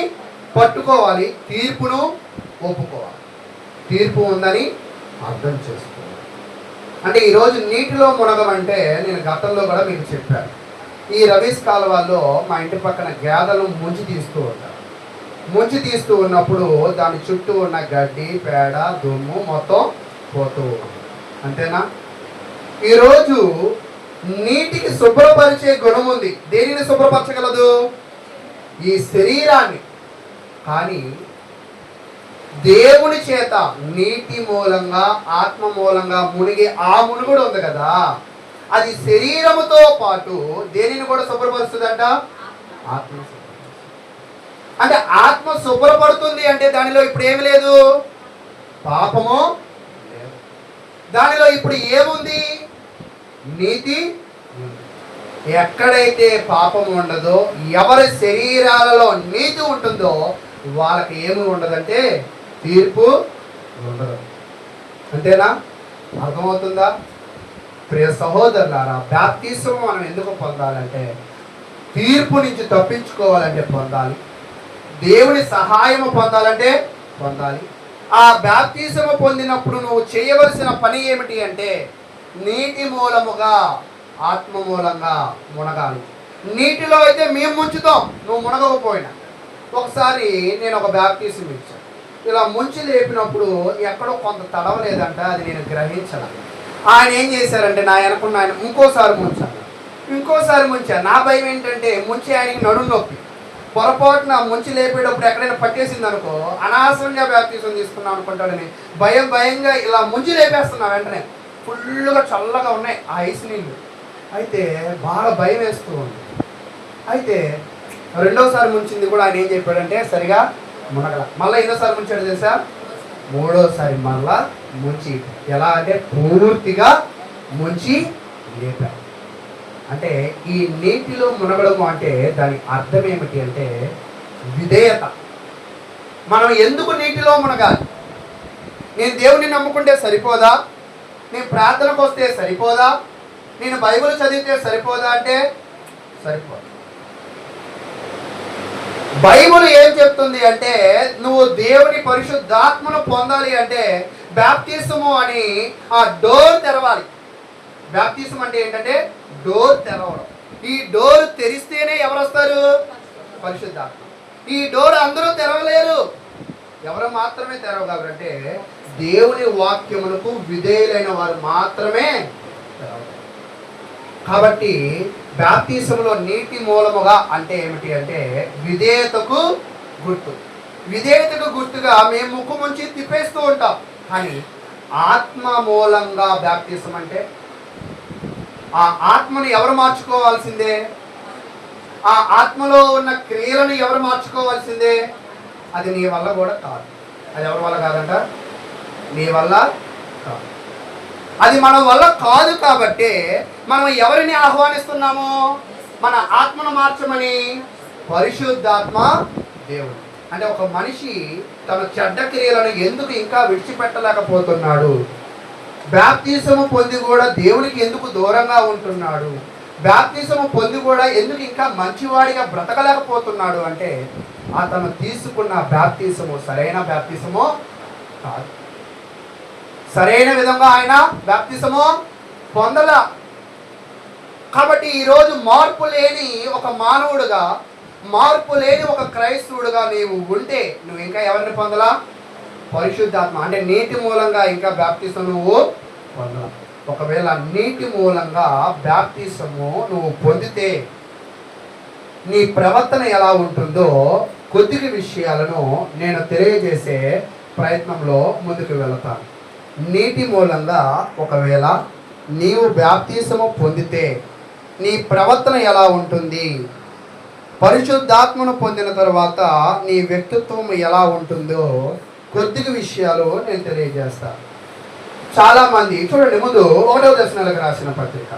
పట్టుకోవాలి, తీర్పును ఒప్పుకోవాలి. తీర్పు ఉందని అర్థం చేసుకోవాలి. అంటే ఈరోజు నీటిలో మునగమంటే, నేను గతంలో కూడా మీకు చెప్పాను, ఈ రవీస్ కాలువల్లో మా ఇంటి పక్కన గేదెలు ముంచి తీస్తూ ఉంటారు. ముంచి తీస్తూ ఉన్నప్పుడు దాని చుట్టూ ఉన్న గడ్డి, పేడ, దుమ్ము మొత్తం పోతూ ఉంటుంది. అంతేనా? ఈరోజు నీటికి శుభ్రపరిచే గుణం ఉంది. దేనిని శుభ్రపరచగలదు? ఈ శరీరాన్ని. కానీ దేవుని చేత నీటి మూలంగా, ఆత్మ మూలంగా మునిగే ఆ మునుగుడు ఉంది కదా, అది శరీరముతో పాటు దేనిని కూడా శుభ్రపరుస్తుందంట? ఆత్మ. అంటే ఆత్మ శుభ్రపడుతుంది అంటే దానిలో ఇప్పుడు ఏమి లేదు, పాపము లేదు. దానిలో ఇప్పుడు ఏముంది? నీతి. ఎక్కడైతే పాపం ఉండదో, ఎవరి శరీరాలలో నీతి ఉంటుందో వాళ్ళకి ఏమి ఉండదంటే తీర్పు ఉండదు. అంతేనా? అర్థమవుతుందా? ప్రియ సహోదరులారా, బాప్తిసం మనం ఎందుకు పొందాలంటే, తీర్పు నుంచి తప్పించుకోవాలంటే పొందాలి, దేవుని సహాయము పొందాలంటే పొందాలి. ఆ బాప్తిసము పొందినప్పుడు నువ్వు చేయవలసిన పని ఏమిటి అంటే, నీటి మూలముగా, ఆత్మ మూలంగా మునగాలి. నీటిలో అయితే మేము ముంచుతాం, నువ్వు మునగకపోయినా. ఒకసారి నేను ఒక బాప్తిసం ఇచ్చాను. ఇలా ముంచి లేపినప్పుడు ఎక్కడో కొంత తడవలేదంట, అది నేను గ్రహించాను. ఆయన ఏం చేశారంటే, నా వెనకున్న ఆయన ఇంకోసారి ముంచాను. నా భయం ఏంటంటే, ముంచి ఆయనకి నడుము నొప్పి. పొరపాటున ముంచి లేపేటప్పుడు ఎక్కడైనా పట్టేసింది అనుకో, అనవసరంగా బాప్తిసం తీసుకున్నాం అనుకుంటాడని భయంగా ఇలా ముంచి లేపేస్తున్నా. వెంటనే ఫుల్గా చల్లగా ఉన్నాయి ఆ ఐస్ నీళ్ళు. అయితే బాగా భయం వేస్తూ ఉంది. అయితే రెండోసారి ముంచింది కూడా ఆయన ఏం చెప్పాడంటే, సరిగా మునగల. మళ్ళీ ఎన్నోసారి ముంచాడు తెలుసా? మూడోసారి మళ్ళా ముంచి, ఎలా అంటే పూర్తిగా ముంచి లేపాడు. అంటే ఈ నీటిలో మునగడము అంటే దాని అర్థం ఏమిటి అంటే విధేయత. మనం ఎందుకు నీటిలో మునగాలి? నేను దేవుని నమ్ముకుంటే సరిపోదా? నేను ప్రార్థనకు వస్తే సరిపోదా? నేను బైబిల్ చదివితే సరిపోదా అంటే సరిపోదు. బైబిల్ ఏం చెప్తుంది అంటే, నువ్వు దేవుని పరిశుద్ధాత్మను పొందాలి అంటే బాప్తిసము అని ఆ డోర్ తెరవాలి. బాప్తిసం అంటే ఏంటంటే డోర్ తెరవడం. ఈ డోర్ తెరిస్తేనే ఎవరు వస్తారు? పరిశుద్ధాత్మ. ఈ డోర్ అందరూ తెరవలేరు. ఎవరు మాత్రమే తెరవగలరంటే దేవుని వాక్యములకు విధేయులైన వారు మాత్రమే తెరవగలరు. కాబట్టి బాప్తిసంలో నీటి మూలముగా అంటే ఏమిటి అంటే విధేయతకు గుర్తు. విధేయతకు గుర్తుగా మేము ముక్కు ముంచి తిప్పేస్తూ ఉంటాం. కానీ ఆత్మ మూలంగా బాప్తిసం అంటే ఆ ఆత్మను ఎవరు మార్చుకోవాల్సిందే? ఆ ఆత్మలో ఉన్న క్రియలను ఎవరు మార్చుకోవాల్సిందే? అది నీ వల్ల కూడా కాదు. అది ఎవరి వల్ల కాదంట? నీ వల్ల కాదు. అది మన వల్ల కాదు. కాబట్టి మనం ఎవరిని ఆహ్వానిస్తున్నాము? మన ఆత్మను మార్చమని పరిశుద్ధాత్మ దేవుడు. అంటే ఒక మనిషి తన చెడ్డ క్రియలను ఎందుకు ఇంకా విడిచిపెట్టలేకపోతున్నాడు? బాప్తిసము పొంది కూడా దేవునికి ఎందుకు దూరంగా ఉంటున్నాడు? బాప్తిసము పొంది కూడా ఎందుకు ఇంకా మంచివాడిగా బ్రతకలేకపోతున్నాడు అంటే అతను తీసుకున్న బాప్తిసము సరైన బాప్తిసము కాదు. సరైన విధంగా ఆయన బాప్తిసము పొందల. కాబట్టి ఈరోజు మార్పు లేని ఒక మానవుడుగా, మార్పు లేని ఒక క్రైస్తవుడుగా నీవు ఉంటే నువ్వు ఇంకా ఎవరిని పొందలా? పరిశుద్ధాత్మ. అంటే నీటి మూలంగా ఇంకా బాప్తిసం నువ్వు పొందలా. ఒకవేళ నీటి మూలంగా బాప్తిసము నువ్వు పొందితే నీ ప్రవర్తన ఎలా ఉంటుందో కొద్దిగా విషయాలను నేను తెలియజేసే ప్రయత్నంలో ముందుకు వెళతాను. నీటి మూలంగా ఒకవేళ నీవు బాప్తిసము పొందితే నీ ప్రవర్తన ఎలా ఉంటుంది, పరిశుద్ధాత్మను పొందిన తర్వాత నీ వ్యక్తిత్వం ఎలా ఉంటుందో కొద్దిగా విషయాలు నేను తెలియజేస్తాను. చాలామంది చూడండి, ముందు 1వ దశలకు రాసిన పత్రిక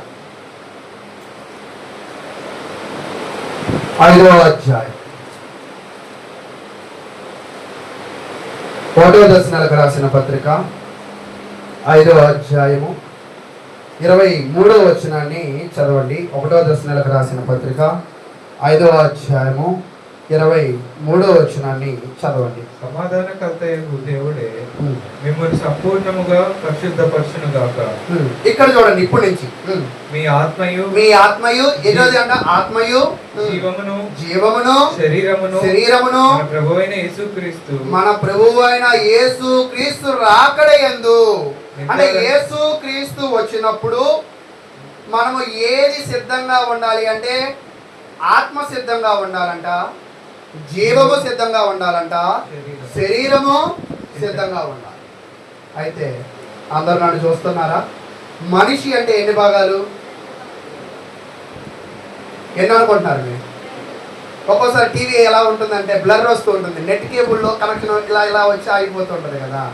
5వ అధ్యాయం, 1వ దశలకు రాసిన పత్రిక 5వ అధ్యాయము 23వ వచనాన్ని చదవండి. 1వ దశలకు రాసిన పత్రిక 5వ అధ్యాయము 23వ వచనాన్ని చదవండి. సమాధానకర్తయగు దేవుడే మిమ్మల్ని సంపూర్ణముగా పరిశుద్ధపరచును గాక. ఇక్కడ చూడండి, ఇప్పటి నుంచి మీ ఆత్మయు ఏదోది అంట, ఆత్మయు జీవమును శరీరమును మన ప్రభువు అయిన యేసుక్రీస్తు రాకడయందు, అంటే యేసుక్రీస్తు వచ్చినప్పుడు మనము ఏది సిద్ధంగా ఉండాలి అంటే ఆత్మ సిద్ధంగా ఉండాలంట, జీవము సిద్ధంగా ఉండాలంట, శరీరము సిద్ధంగా ఉండాలి. అయితే అందరు నన్ను చూస్తున్నారా? మనిషి అంటే ఎన్ని భాగాలు, ఎన్ని అనుకుంటున్నారు మీరు? ఒక్కోసారి టీవీ ఎలా ఉంటుందంటే బ్లర్ వస్తూ ఉంటుంది, నెట్ కేబుల్లో కనెక్షన్ ఇలా వచ్చి ఆగిపోతుంటుంది కదా.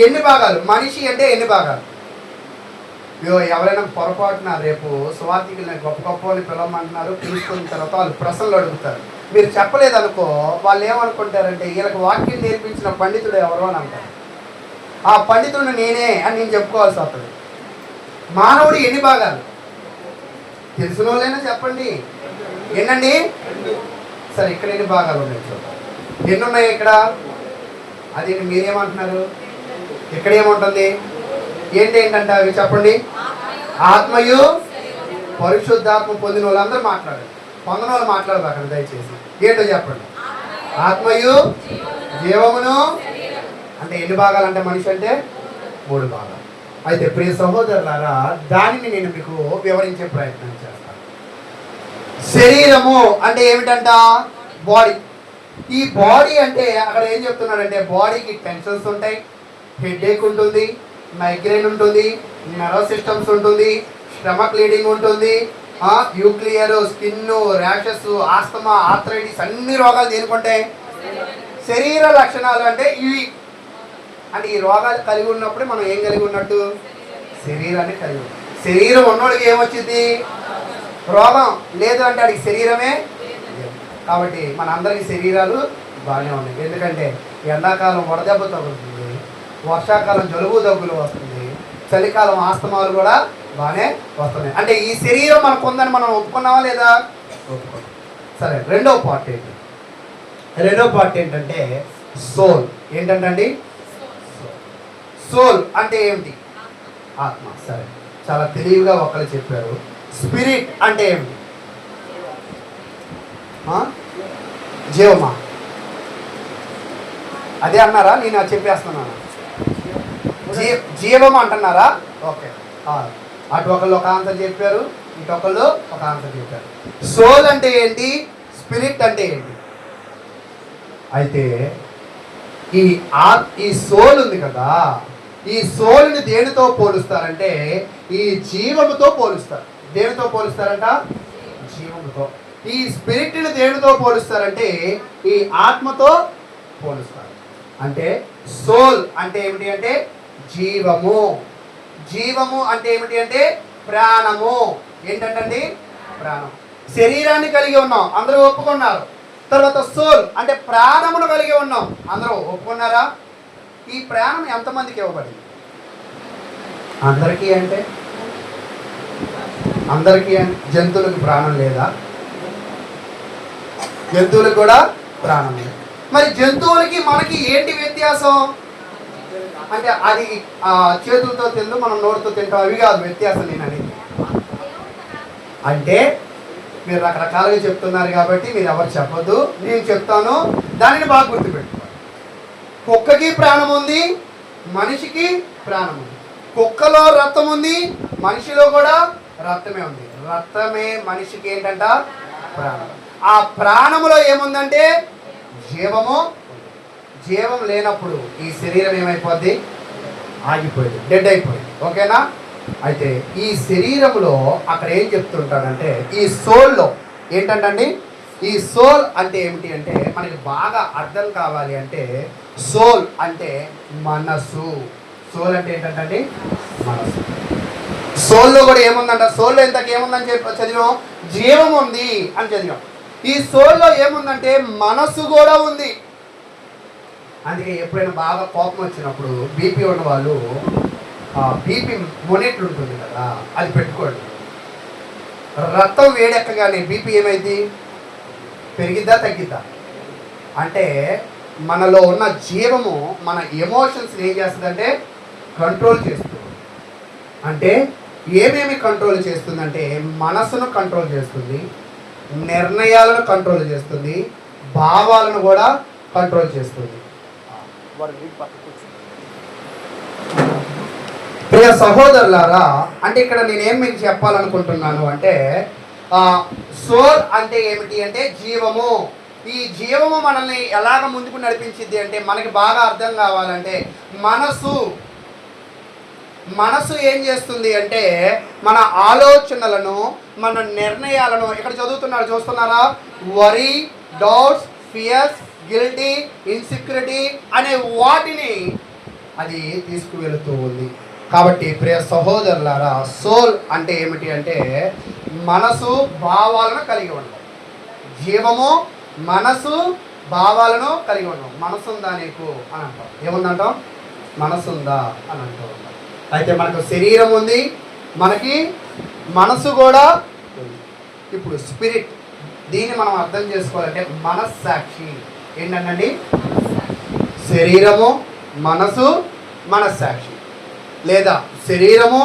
ఎన్ని భాగాలు మనిషి అంటే? ఎన్ని భాగాలు? ఎవరైనా పొరపాటున రేపు స్వార్థికులు గొప్ప గొప్ప అని పిలవమంటున్నారు, పిలుచుకున్న తర్వాత వాళ్ళు ప్రశ్నలు అడుగుతారు. మీరు చెప్పలేదనుకో వాళ్ళు ఏమనుకుంటారంటే వీళ్ళకి వాక్యం నేర్పించిన పండితుడు ఎవరో అని అంటారు. ఆ పండితుడు నేనే అని నేను చెప్పుకోవాల్సి వస్తుంది. మానవుడు ఎన్ని భాగాలు తెలిసిన వాళ్ళైనా చెప్పండి. ఎన్నండి? సరే, ఇక్కడ ఎన్ని భాగాలు ఉన్నాయి చూద్దాం. ఎన్ని ఉన్నాయి ఇక్కడ? అది మీరేమంటున్నారు? ఇక్కడ ఏముంటుంది? ఏంటంటే అవి చెప్పండి. ఆత్మయు పరిశుద్ధాత్మ పొందిన వాళ్ళందరూ మాట్లాడండి, పొందిన వాళ్ళు మాట్లాడబాకండి దయచేసి. ఏంటో చెప్పండి. ఆత్మయు జీవమును అంటే ఎన్ని భాగాలు అంటే మనిషి అంటే 3 భాగాలు. అయితే ప్రియ సహోదరులారా, దానిని నేను మీకు వివరించే ప్రయత్నం చేస్తాను. శరీరము అంటే ఏమిటంట? బాడీ. ఈ బాడీ అంటే అక్కడ ఏం చెప్తున్నాడంటే బాడీకి టెన్షన్స్ ఉంటాయి, హెడేక్ ఉంటుంది, మైగ్రేన్ ఉంటుంది, నర్వ్ సిస్టమ్స్ ఉంటుంది, స్టమక్ బ్లీడింగ్ ఉంటుంది, nuclear, skin rashes, asthma, arthritis, అన్ని రోగాలు దేనికుంటాయి? శరీర లక్షణాలు అంటే ఇవి. అంటే ఈ రోగాలు కలిగి ఉన్నప్పుడే మనం ఏం కలిగి ఉన్నట్టు? శరీరాన్ని కలిగి. శరీరం ఉన్నోడికి ఏమొచ్చింది? రోగం. లేదు అంటే అడిగి శరీరమే. కాబట్టి మన అందరికి శరీరాలు బాగానే ఉన్నాయి. ఎందుకంటే ఎండాకాలం వడదెబ్బ తగులుతుంది, వర్షాకాలం జలుబు దగ్గులు వస్తుంది, చలికాలం ఆస్తమాలు కూడా బాగానే వస్తున్నాయి. అంటే ఈ శరీరం మనకు ఉందని మనం ఒప్పుకున్నావా లేదా? ఒప్పుకున్నాం. సరే, రెండో పార్ట్ ఏంటంటే సోల్. ఏంటంటే సోల్ అంటే ఏమిటి? ఆత్మ. సరే, చాలా తెలివిగా ఒకళ్ళు చెప్పారు. స్పిరిట్ అంటే ఏమిటి? జీవమా? అదే అన్నారా? నేను చెప్పేస్తున్నాను. జీవం అంటున్నారా? ఓకే. అటు ఒకళ్ళు ఒక ఆన్సర్ చెప్పారు, ఇటు ఒకళ్ళు ఒక ఆన్సర్ చెప్పారు. సోల్ అంటే ఏంటి? స్పిరిట్ అంటే ఏంటి? అయితే ఈ సోల్ ఉంది కదా, ఈ సోల్ని దేనితో పోలుస్తారంటే ఈ జీవముతో పోలుస్తారు. దేనితో పోలుస్తారంట? జీవముతో. ఈ స్పిరిట్ని దేనితో పోలుస్తారంటే ఈ ఆత్మతో పోలుస్తారు. అంటే సోల్ అంటే ఏమిటి అంటే జీవము. జీవము అంటే ఏమిటి అంటే ప్రాణము. ఏంటంటే ప్రాణం. శరీరాన్ని కలిగి ఉన్నాం, అందరూ ఒప్పుకున్నారు. తర్వాత సోల్ అంటే ప్రాణమును కలిగి ఉన్నాం, అందరూ ఒప్పుకున్నారా? ఈ ప్రాణం ఎంతమందికి ఇవ్వబడింది? అందరికీ అంటే జంతువులకు ప్రాణం లేదా? జంతువులకు కూడా ప్రాణం లేదు. మరి జంతువులకి మనకి ఏంటి వ్యత్యాసం అంటే అది చేతులతో తిందు, మనం నోటితో తింటాం, అవి కాదు వ్యత్యాసం. నేను అనేది అంటే మీరు రకరకాలుగా చెప్తున్నారు కాబట్టి మీరు ఎవరు చెప్పొద్దు, నేను చెప్తాను, దానిని బాగా గుర్తుపెట్టుకోవాలి. కుక్కకి ప్రాణం ఉంది, మనిషికి ప్రాణం ఉంది. కుక్కలో రక్తం ఉంది, మనిషిలో కూడా రక్తమే ఉంది. రక్తమే మనిషికి ఏంటంట? ప్రాణం. ఆ ప్రాణములో ఏముందంటే జీవము జీవం లేనప్పుడు ఈ శరీరం ఏమైపోద్ది? ఆగిపోయింది, డెడ్ అయిపోయింది. ఓకేనా? అయితే ఈ శరీరంలో అక్కడ ఏం చెప్తుంటాడంటే ఈ సోల్లో ఏంటంటండి, ఈ సోల్ అంటే ఏమిటి అంటే మనకి బాగా అర్థం కావాలి అంటే సోల్ అంటే మనసు. సోల్ అంటే ఏంటంటే మనసు. సోల్లో కూడా ఏముందంట? సోల్లో ఇంతకు ఏముందని చెప్పి చదివాం, జీవం ఉంది అని చదివాం. ఈ సోల్లో ఏముందంటే మనసు కూడా ఉంది. అందుకే ఎప్పుడైనా బాగా కోపం వచ్చినప్పుడు బీపీ ఉన్న వాళ్ళు బీపీ మొనెట్లు ఉంటుంది కదా, అది పెట్టుకోండి. రక్తం వేడెక్కగానే బీపీ ఏమైంది? పెరిగిద్దా తగ్గిద్దా? అంటే మనలో ఉన్న జీవము మన ఎమోషన్స్ ఏం చేస్తుందంటే కంట్రోల్ చేస్తుంది. అంటే ఏమేమి కంట్రోల్ చేస్తుందంటే మనసును కంట్రోల్ చేస్తుంది, నిర్ణయాలను కంట్రోల్ చేస్తుంది, భావాలను కూడా కంట్రోల్ చేస్తుంది. ప్రియ సహోదరులారా, అంటే ఇక్కడ నేనేం మీకు చెప్పాలనుకుంటున్నాను అంటే సోల్ అంటే ఏమిటి అంటే జీవము. ఈ జీవము మనల్ని ఎలాగ ముందుకు నడిపించింది అంటే మనకి బాగా అర్థం కావాలంటే మనసు ఏం చేస్తుంది అంటే మన ఆలోచనలను, మన నిర్ణయాలను, ఇక్కడ చదువుతున్నారు చూస్తున్నారా, worry, doubts, fears, guilty, insecurity అనే వాటిని అది తీసుకువెళుతూ ఉంది. కాబట్టి ప్రియ సహోదరులారా, సోల్ అంటే ఏమిటి అంటే మనసు భావాలను కలిగి ఉండడం. జీవము మనసు భావాలను కలిగి ఉండడం. మనసు ఉందా నీకు అని అంటాం. ఏముందంటాం? మనసు ఉందా అని అంటూ ఉంటాం. అయితే మనకు శరీరం ఉంది, మనకి మనసు కూడా ఉంది. ఇప్పుడు స్పిరిట్, దీన్ని మనం అర్థం చేసుకోవాలంటే మనస్సాక్షి ఏంటండి? శరీరము, మనసు, మనస్సాక్షి, లేదా శరీరము,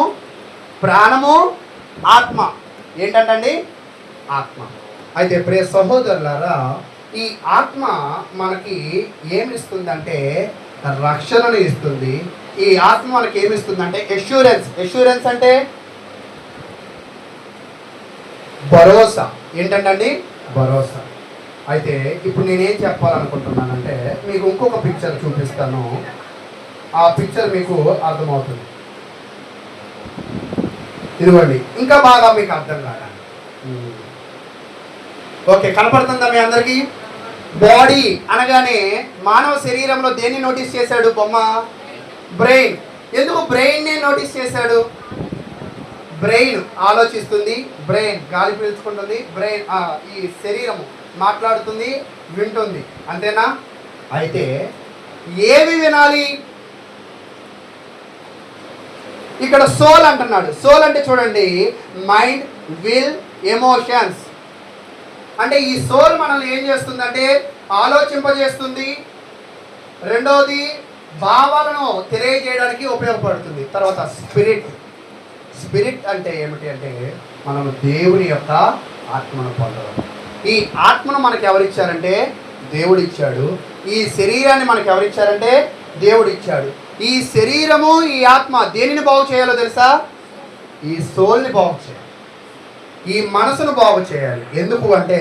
ప్రాణము, ఆత్మ ఏంటండి? ఆత్మ. అయితే ప్రియ సహోదరులారా, ఈ ఆత్మ మనకి ఏమిస్తుందంటే రక్షణను ఇస్తుంది. ఈ ఆత్మ మనకి ఏమిస్తుందంటే ఎష్యూరెన్స్. ఎష్యూరెన్స్ అంటే భరోసా. ఏంటండి? భరోసా. అయితే ఇప్పుడు నేనేం చెప్పాలనుకుంటున్నానంటే మీకు ఇంకొక పిక్చర్ చూపిస్తాను. ఆ పిక్చర్ మీకు అర్థమవుతుంది. ఇదిగోండి, ఇంకా బాగా మీకు అర్థం కాదు. ఓకే, కనపడుతుందా మీ అందరికీ? బాడీ అనగానే మానవ శరీరంలో దేన్ని నోటీస్ చేశాడు బొమ్మ? బ్రెయిన్. ఎందుకు బ్రెయిన్నే నోటీస్ చేశాడు? బ్రెయిన్ ఆలోచిస్తుంది, బ్రెయిన్ గాలి పీల్చుకుంటుంది, బ్రెయిన్ ఈ శరీరము మాట్లాడుతుంది, వింటుంది, అంతేనా? అయితే ఏవి వినాలి? ఇక్కడ సోల్ అంటున్నాడు. సోల్ అంటే చూడండి, మైండ్, విల్, ఎమోషన్స్. అంటే ఈ సోల్ మనల్ని ఏం చేస్తుందంటే ఆలోచింపజేస్తుంది. రెండవది భావాలను తెలియజేయడానికి ఉపయోగపడుతుంది. తర్వాత స్పిరిట్. స్పిరిట్ అంటే ఏమిటి అంటే మనం దేవుని యొక్క ఆత్మను పొందడం. ఈ ఆత్మను మనకు ఎవరిచ్చారంటే దేవుడు ఇచ్చాడు. ఈ శరీరాన్ని మనకు ఎవరిచ్చారంటే దేవుడు ఇచ్చాడు. ఈ శరీరము, ఈ ఆత్మ దేనిని బాగు చేయాలో తెలుసా? ఈ సోల్ని బాగు చేయాలి, ఈ మనసును బాగు చేయాలి. ఎందుకు అంటే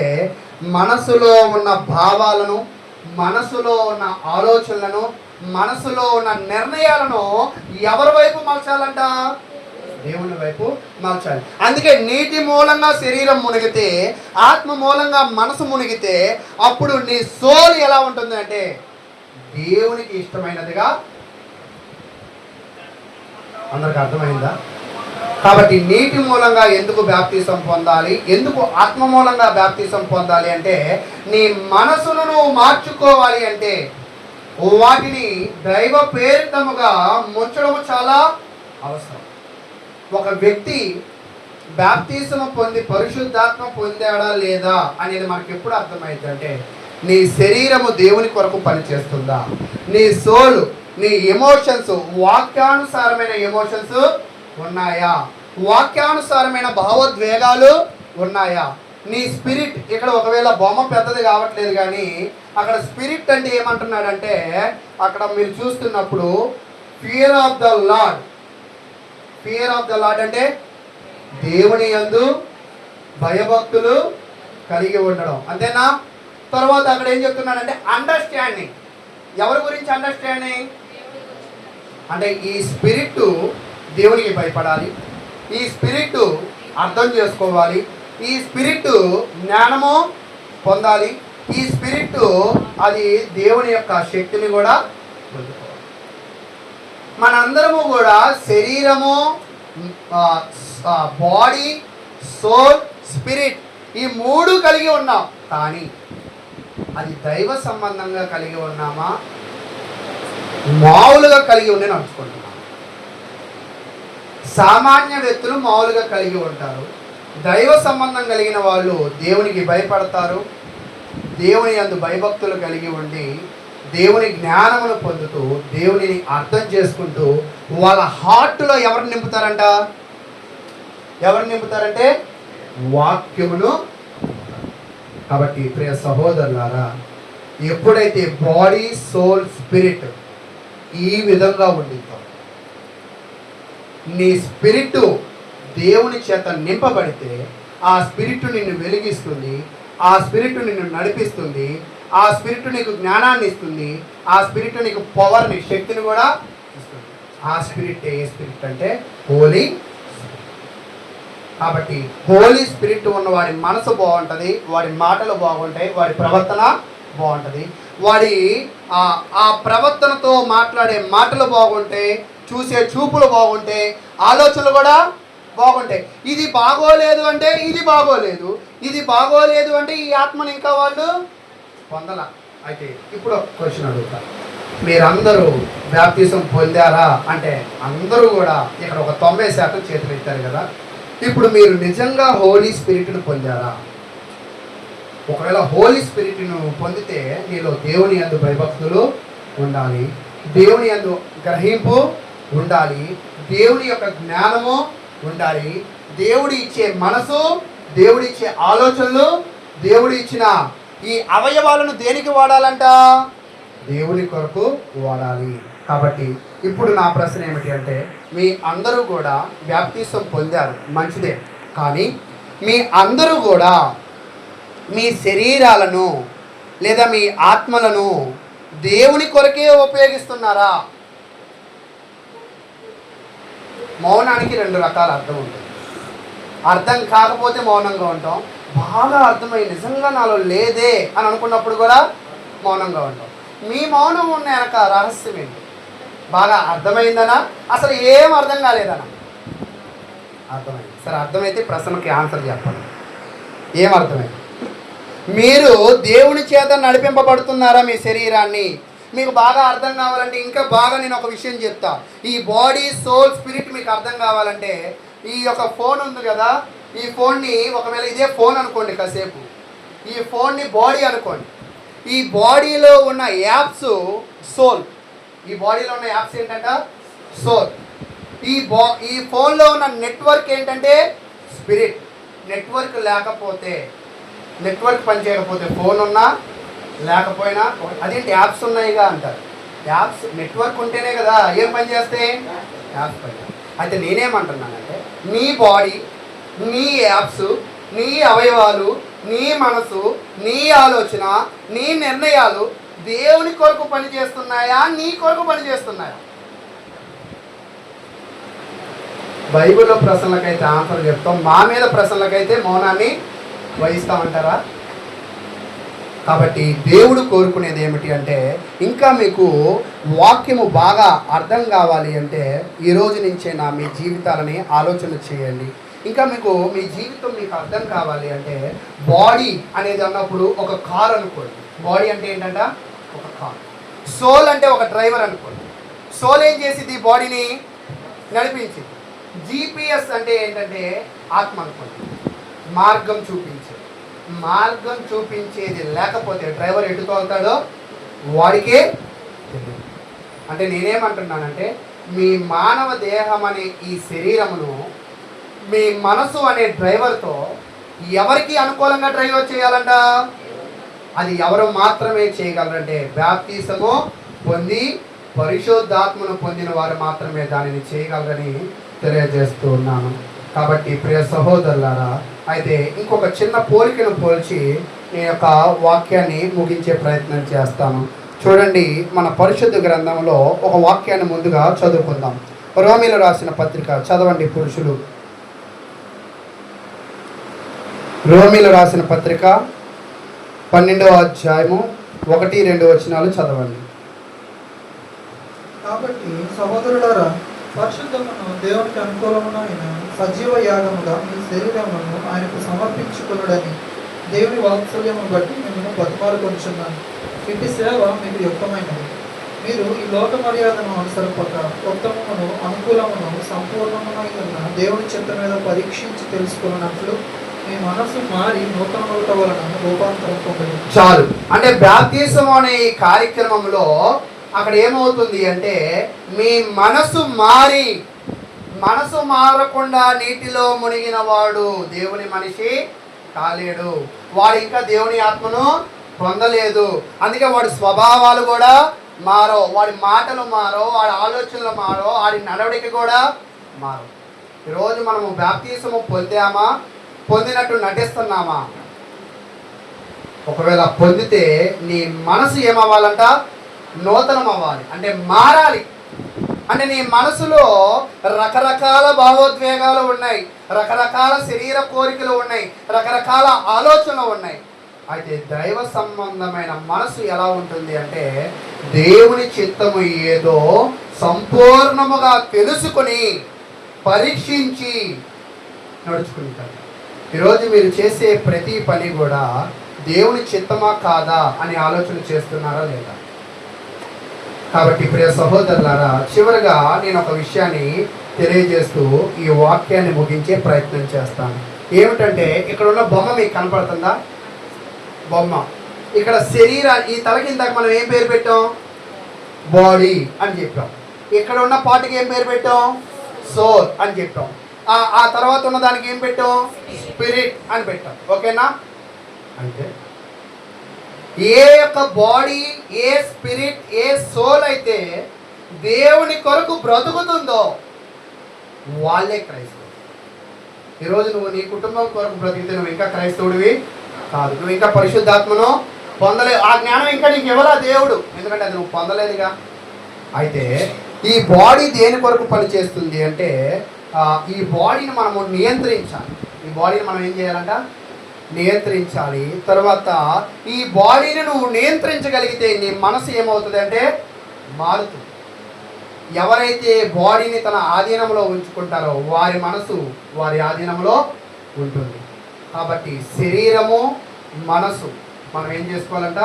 మనసులో ఉన్న భావాలను, మనసులో ఉన్న ఆలోచనలను, మనసులో ఉన్న నిర్ణయాలను ఎవరి వైపు మలచాలంట? దేవుని వైపు మలచాలి. అందుకే నీటి మూలంగా శరీరం మునిగితే, ఆత్మ మూలంగా మనసు మునిగితే అప్పుడు నీ సోల్ ఎలా ఉంటుంది అంటే దేవునికి ఇష్టమైనదిగా. అందరికి అర్థమైందా? కాబట్టి నీటి మూలంగా ఎందుకు బాప్తిసం పొందాలి, ఎందుకు ఆత్మ మూలంగా బాప్తిసం పొందాలి అంటే నీ మనసును నువ్వు మార్చుకోవాలి అంటే వాటిని దైవ ప్రేరితముగా ముంచడము చాలా అవసరం. ఒక వ్యక్తి బాప్తిసము పొంది పరిశుద్ధాత్మ పొందాడా లేదా అనేది మనకి ఎప్పుడు అర్థమైంది అంటే నీ శరీరము దేవుని కొరకు పనిచేస్తుందా, నీ సోల్, నీ ఎమోషన్స్ వాక్యానుసారమైన ఎమోషన్స్ ఉన్నాయా, వాక్యానుసారమైన భావోద్వేగాలు ఉన్నాయా, నీ స్పిరిట్. ఇక్కడ ఒకవేళ బొమ్మ పెద్దది కావట్లేదు కానీ అక్కడ స్పిరిట్ అంటే ఏమంటున్నాడంటే అక్కడ మీరు చూస్తున్నప్పుడు fear of the lord. Fear of the lord అంటే దేవుని యందు భయభక్తులు కలిగి ఉండడం, అంతేనా? తర్వాత అక్కడ ఏం చెప్తున్నాడంటే అండర్స్టాండింగ్. ఎవరి గురించి అండర్స్టాండింగ్ అంటే ఈ స్పిరిట్ దేవునికి భయపడాలి, ఈ స్పిరిట్ అర్థం చేసుకోవాలి, ఈ స్పిరిట్ జ్ఞానము పొందాలి, ఈ స్పిరిట్ అది దేవుని యొక్క శక్తిని కూడా పొందుకోవాలి. మనందరము కూడా శరీరము, బాడీ, సోల్, స్పిరిట్ ఈ మూడు కలిగి ఉన్నాం. కానీ అది దైవ సంబంధంగా కలిగి ఉన్నామా, మామూలుగా కలిగి ఉండి నడుచుకుంటున్నాం. సామాన్య వ్యక్తులు మామూలుగా కలిగి ఉంటారు. దైవ సంబంధం కలిగిన వాళ్ళు దేవునికి భయపడతారు, దేవుని యందు భయభక్తులు కలిగి ఉండి దేవుని జ్ఞానమును పొందుతూ దేవునిని అర్థం చేసుకుంటూ వాళ్ళ హార్ట్లో ఎవరిని నింపుతారంట, ఎవరిని నింపుతారంటే వాక్యమును. కాబట్టి ప్రియ సహోదరులారా, ఎప్పుడైతే బాడీ, సోల్, స్పిరిట్ ఈ విధంగా ఉండిందో, నీ స్పిరిట్ దేవుని చేత నింపబడితే ఆ స్పిరిట్ నిన్ను వెలిగిస్తుంది, ఆ స్పిరిట్ నిన్ను నడిపిస్తుంది, ఆ స్పిరిట్ నీకు జ్ఞానాన్ని ఇస్తుంది, ఆ స్పిరిట్ నీకు పవర్ని, శక్తిని కూడా ఇస్తుంది. ఆ స్పిరిట్ ఏ స్పిరిట్ అంటే హోలీ. కాబట్టి హోలీ స్పిరిట్ ఉన్న వాడి మనసు బాగుంటుంది, వాడి మాటలు బాగుంటాయి, వాడి ప్రవర్తన బాగుంటుంది, వాడి ఆ ప్రవర్తనతో మాట్లాడే మాటలు బాగుంటాయి, చూసే చూపులు బాగుంటాయి, ఆలోచనలు కూడా బాగుంటాయి. ఇది బాగోలేదు అంటే ఇది బాగోలేదు, ఇది బాగోలేదు అంటే ఈ ఆత్మను ఇంకా వాళ్ళు పొందల. అయితే ఇప్పుడు ఒక క్వశ్చన్ అడుగుతా, మీరందరూ బాప్తిసం పొందారా అంటే అందరూ కూడా ఇక్కడ ఒక 90% చేతులు ఎత్తారు కదా. ఇప్పుడు మీరు నిజంగా హోలీ స్పిరిట్ను పొందారా? ఒకవేళ హోలీ స్పిరిట్ను పొందితే నీలో దేవుని యందు భయభక్తులు ఉండాలి, దేవుని యందు గ్రహింపు ఉండాలి, దేవుని యొక్క జ్ఞానము ఉండాలి, దేవుడు ఇచ్చే మనసు, దేవుడు ఇచ్చే ఆలోచనలు, దేవుడు ఇచ్చిన ఈ అవయవాలను దేనికి వాడాలంట? దేవుని కొరకు వాడాలి. కాబట్టి ఇప్పుడు నా ప్రశ్న ఏమిటి అంటే, మీ అందరూ కూడా బాప్తిసం పొందారు, మంచిదే. కానీ మీ అందరూ కూడా మీ శరీరాలను లేదా మీ ఆత్మలను దేవుని కొరకే ఉపయోగిస్తున్నారా? మౌనానికి 2 రకాల అర్థం ఉంటుంది. అర్థం కాకపోతే మౌనంగా ఉంటాం, బాగా అర్థమై నిజంగా నాలో లేదే అని అనుకున్నప్పుడు కూడా మౌనంగా ఉంటాం. మీ మౌనం ఉన్న వెనక రహస్యం ఏంటి? బాగా అర్థమైందనా, అసలు ఏం అర్థం కాలేదనా? అర్థమైంది. సరే, అర్థమైతే ప్రశ్నకి ఆన్సర్ చెప్పండి. ఏం అర్థమైంది? మీరు దేవుని చేత నడిపింపబడుతున్నారా మీ శరీరాన్ని? మీకు బాగా అర్థం కావాలంటే ఇంకా బాగా నేను ఒక విషయం చెప్తా. ఈ బాడీ, సోల్, స్పిరిట్ మీకు అర్థం కావాలంటే ఈ యొక్క ఫోన్ ఉంది కదా, ఈ ఫోన్ని ఒకవేళ ఇదే ఫోన్ అనుకోండి, కాసేపు ఈ ఫోన్ని బాడీ అనుకోండి. ఈ బాడీలో ఉన్న యాప్స్ సోల్. ఈ బాడీలో ఉన్న యాప్స్ ఏంటంట? సోల్. ఈ ఫోన్లో ఉన్న నెట్వర్క్ ఏంటంటే స్పిరిట్. నెట్వర్క్ లేకపోతే, నెట్వర్క్ పనిచేయకపోతే ఫోన్ ఉన్నా లేకపోయినా అదేంటి యాప్స్ ఉన్నాయిగా అంటారు. యాప్స్ నెట్వర్క్ ఉంటేనే కదా ఏం పని చేస్తాయి? యాప్స్ పని. అయితే నేనేమంటున్నానంటే నీ బాడీ, నీ యాప్స్, నీ అవయవాలు, నీ మనసు, నీ ఆలోచన, నీ నిర్ణయాలు దేవుని కొరకు పని చేస్తున్నాయా, నీ కొరకు పని చేస్తున్నాయా? బైబిల్లో ప్రశ్నలకైతే ఆన్సర్ చెప్తాం, మా మీద ప్రశ్నలకైతే మౌనాన్ని వహిస్తామంటారా? కాబట్టి దేవుడు కోరుకునేది ఏమిటి అంటే, ఇంకా మీకు వాక్యము బాగా అర్థం కావాలి అంటే ఈరోజు నుంచే మీ జీవితాలని ఆలోచన చేయండి. ఇంకా మీకు మీ జీవితం మీకు అర్థం కావాలి అంటే, బాడీ అనేది అన్నప్పుడు ఒక కార్ అనుకోండి. బాడీ అంటే ఏంటంట? ఒక కార్. సోల్ అంటే ఒక డ్రైవర్ అనుకోండి. సోల్ ఏం చేసింది? బాడీని నడిపించింది. జీపీఎస్ అంటే ఏంటంటే ఆత్మ అనుకోండి, మార్గం చూపించేది. మార్గం చూపించేది లేకపోతే డ్రైవర్ ఎటు తోలుతాడో వాడికే తెలియదు. అంటే నేనేమంటున్నానంటే, మీ మానవ దేహం అనే ఈ శరీరమును మీ మనసు అనే డ్రైవర్తో ఎవరికి అనుకూలంగా డ్రైవర్ చేయాలంట? అది ఎవరు మాత్రమే చేయగలరంటే బాప్తిసము పొంది పరిశుద్ధాత్మను పొందిన వారు మాత్రమే దానిని చేయగలరని తెలియజేస్తూ ఉన్నాను. కాబట్టి ప్రియ సహోదరులారా, అయితే ఇంకొక చిన్న పోలికను పోల్చి నేను యొక్క వాక్యాన్ని ముగించే ప్రయత్నం చేస్తాను. చూడండి, మన పరిశుద్ధ గ్రంథంలో ఒక వాక్యాన్ని ముందుగా చదువుకుందాం. రోమీలు రాసిన పత్రిక చదవండి పురుషులు. రోమీలు రాసిన పత్రిక 12వ అధ్యాయము 1-2 వచనాలు చదవండి. కాబట్టి సహోదరులారా, పరిశుద్ధమును దేవునికి అనుకూలమునైన సజీవ యాగముగా మీ శరీరమును ఆయనకు సమర్పించుకునుడని దేవుని వాత్సల్యము బట్టి మిమ్మల్ని బతిమాలుకొంచున్నాను. ఇటు సేవ మీకు యుక్తమైనది. మీరు ఈ లోక మర్యాదను అనుసరింపక ఉత్తమమును అనుకూలమును సంపూర్ణమునైన దేవుని చిత్త మీద పరీక్షించి తెలుసుకున్నట్లు మీ మనసు మారి నూతనముట వలన రూపాంతరం పొందదు. చాలు. అంటే బాప్తిసం అనే ఈ కార్యక్రమంలో అక్కడ ఏమవుతుంది అంటే, మీ మనసు మారకుండా నీటిలో మునిగిన వాడు దేవుని మనిషి కాలేడు. వాడు ఇంకా దేవుని ఆత్మను పొందలేదు. అందుకే వాడి స్వభావాలు కూడా మారో, వాడి మాటలు మారో, వాడి ఆలోచనలు మారో, వాడి నడవడిక కూడా మారో. ఈరోజు మనము బాప్తిసము పొందామా, పొందినట్టు నటిస్తున్నామా? ఒకవేళ పొందితే నీ మనసు ఏమవ్వాలంట? నూతనం అవ్వాలి, అంటే మారాలి. అంటే నీ మనసులో రకరకాల భావోద్వేగాలు ఉన్నాయి, రకరకాల శరీర కోరికలు ఉన్నాయి, రకరకాల ఆలోచనలు ఉన్నాయి. అయితే దైవ సంబంధమైన మనసు ఎలా ఉంటుంది అంటే, దేవుని చిత్తము ఏదో సంపూర్ణముగా తెలుసుకొని పరీక్షించి నడుచుకుంటారు. ఈరోజు మీరు చేసే ప్రతి పని కూడా దేవుని చిత్తమా కాదా అని ఆలోచన చేస్తున్నారా లేదా? కాబట్టి ప్రియ సహోదరులారా, చివరిగా నేను ఒక విషయాన్ని తెలియజేస్తూ ఈ వాక్యాన్ని ముగించే ప్రయత్నం చేస్తాను. ఏమిటంటే, ఇక్కడ ఉన్న బొమ్మ మీకు కనపడుతుందా? బొమ్మ ఇక్కడ ఈ తలకి ఇందాక మనం ఏం పేరు పెట్టాం? బాడీ అని చెప్పాం. ఇక్కడ ఉన్న పార్టీకి ఏం పేరు పెట్టాం? సోల్ అని చెప్పాం. ఆ తర్వాత ఉన్న దానికి ఏం పెట్టాం? స్పిరిట్ అని పెట్టాం. ఓకేనా? అంటే ఏ యొక్క బాడీ, ఏ స్పిరిట్, ఏ సోల్ అయితే దేవుని కొరకు బ్రతుకుతుందో వాళ్ళే క్రైస్తవుడు. ఈరోజు నువ్వు నీ కుటుంబం కొరకు బ్రతికితే నువ్వు ఇంకా క్రైస్తవుడివి కాదు. నువ్వు ఇంకా పరిశుద్ధాత్మను పొందలేవు. ఆ జ్ఞానం ఇంకా నీకు ఎవరా దేవుడు, ఎందుకంటే అది నువ్వు పొందలేదుగా. అయితే ఈ బాడీ దేని కొరకు పనిచేస్తుంది అంటే, ఈ బాడీని మనము నియంత్రించాలి. ఈ బాడీని మనం ఏం చేయాలంట? నియంత్రించాలి. తర్వాత ఈ బాడీని నువ్వు నియంత్రించగలిగితే నీ మనసు ఏమవుతుంది అంటే మారుతుంది. ఎవరైతే బాడీని తన ఆధీనంలో ఉంచుకుంటారో వారి మనసు వారి ఆధీనంలో ఉంటుంది. కాబట్టి శరీరము, మనసు మనం ఏం చేసుకోవాలంట?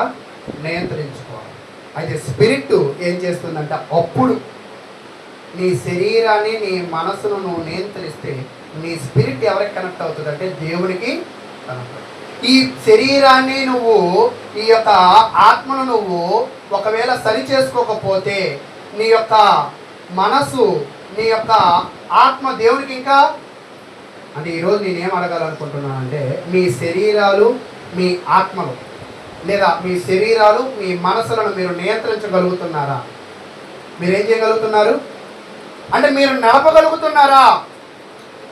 నియంత్రించుకోవాలి. అయితే స్పిరిట్ ఏం చేస్తుందంట? అప్పుడు నీ శరీరాన్ని, నీ మనసును నువ్వు నియంత్రిస్తే నీ స్పిరిట్ ఎవరికి కనెక్ట్ అవుతుంది అంటే దేవునికి కనెక్ట్. ఈ శరీరాన్ని నువ్వు, ఈ యొక్క ఆత్మను నువ్వు ఒకవేళ సరి చేసుకోకపోతే నీ యొక్క మనసు, నీ యొక్క ఆత్మ దేవునికి ఇంకా అంటే, ఈరోజు నేనేం అడగాలనుకుంటున్నానంటే, మీ శరీరాలు, మీ ఆత్మలు లేదా మీ శరీరాలు, మీ మనసులను మీరు నియంత్రించగలుగుతున్నారా? మీరేం చేయగలుగుతున్నారు అంటే మీరు నడపగలుగుతున్నారా?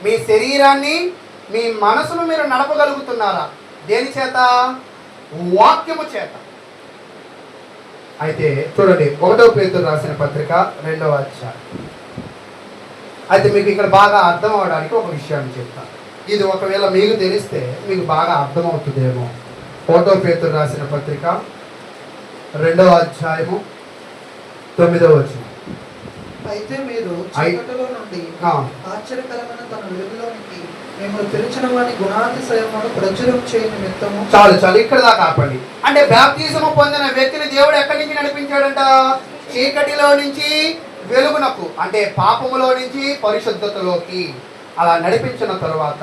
మీ శరీరాన్ని, మీ మనసును మీరు నడపగలుగుతున్నారా? దేని చేత? వాక్యము చేత. అయితే చూడండి, 1 పేతురు రాసిన పత్రిక 2వ అధ్యాయం. అయితే మీకు ఇక్కడ బాగా అర్థం అవడానికి ఒక విషయాన్ని చెప్తాను. ఇది ఒకవేళ మీకు తెలిస్తే మీకు బాగా అర్థమవుతుందేమో. 1 పేతురు రాసిన పత్రిక 2వ అధ్యాయము 9వ వచనం. అయితే మీరు చీకటిలో నుండి ఆశ్చర్యకరమైన తన వెలుగులోనికి మిమ్మల్ని పిలిచిన వాని గుణాతిశయమును ప్రచురం చేయని నిమిత్తము. చాలు ఇక్కడ దాకా ఆపండి. అంటే బాప్తిసము పొందిన వ్యక్తిని దేవుడు ఎక్కడి నుంచి నడిపించాడంట? చీకటిలో నుంచి వెలుగునకు, అంటే పాపములో నుంచి పరిశుద్ధతలోకి అలా నడిపించిన తరువాత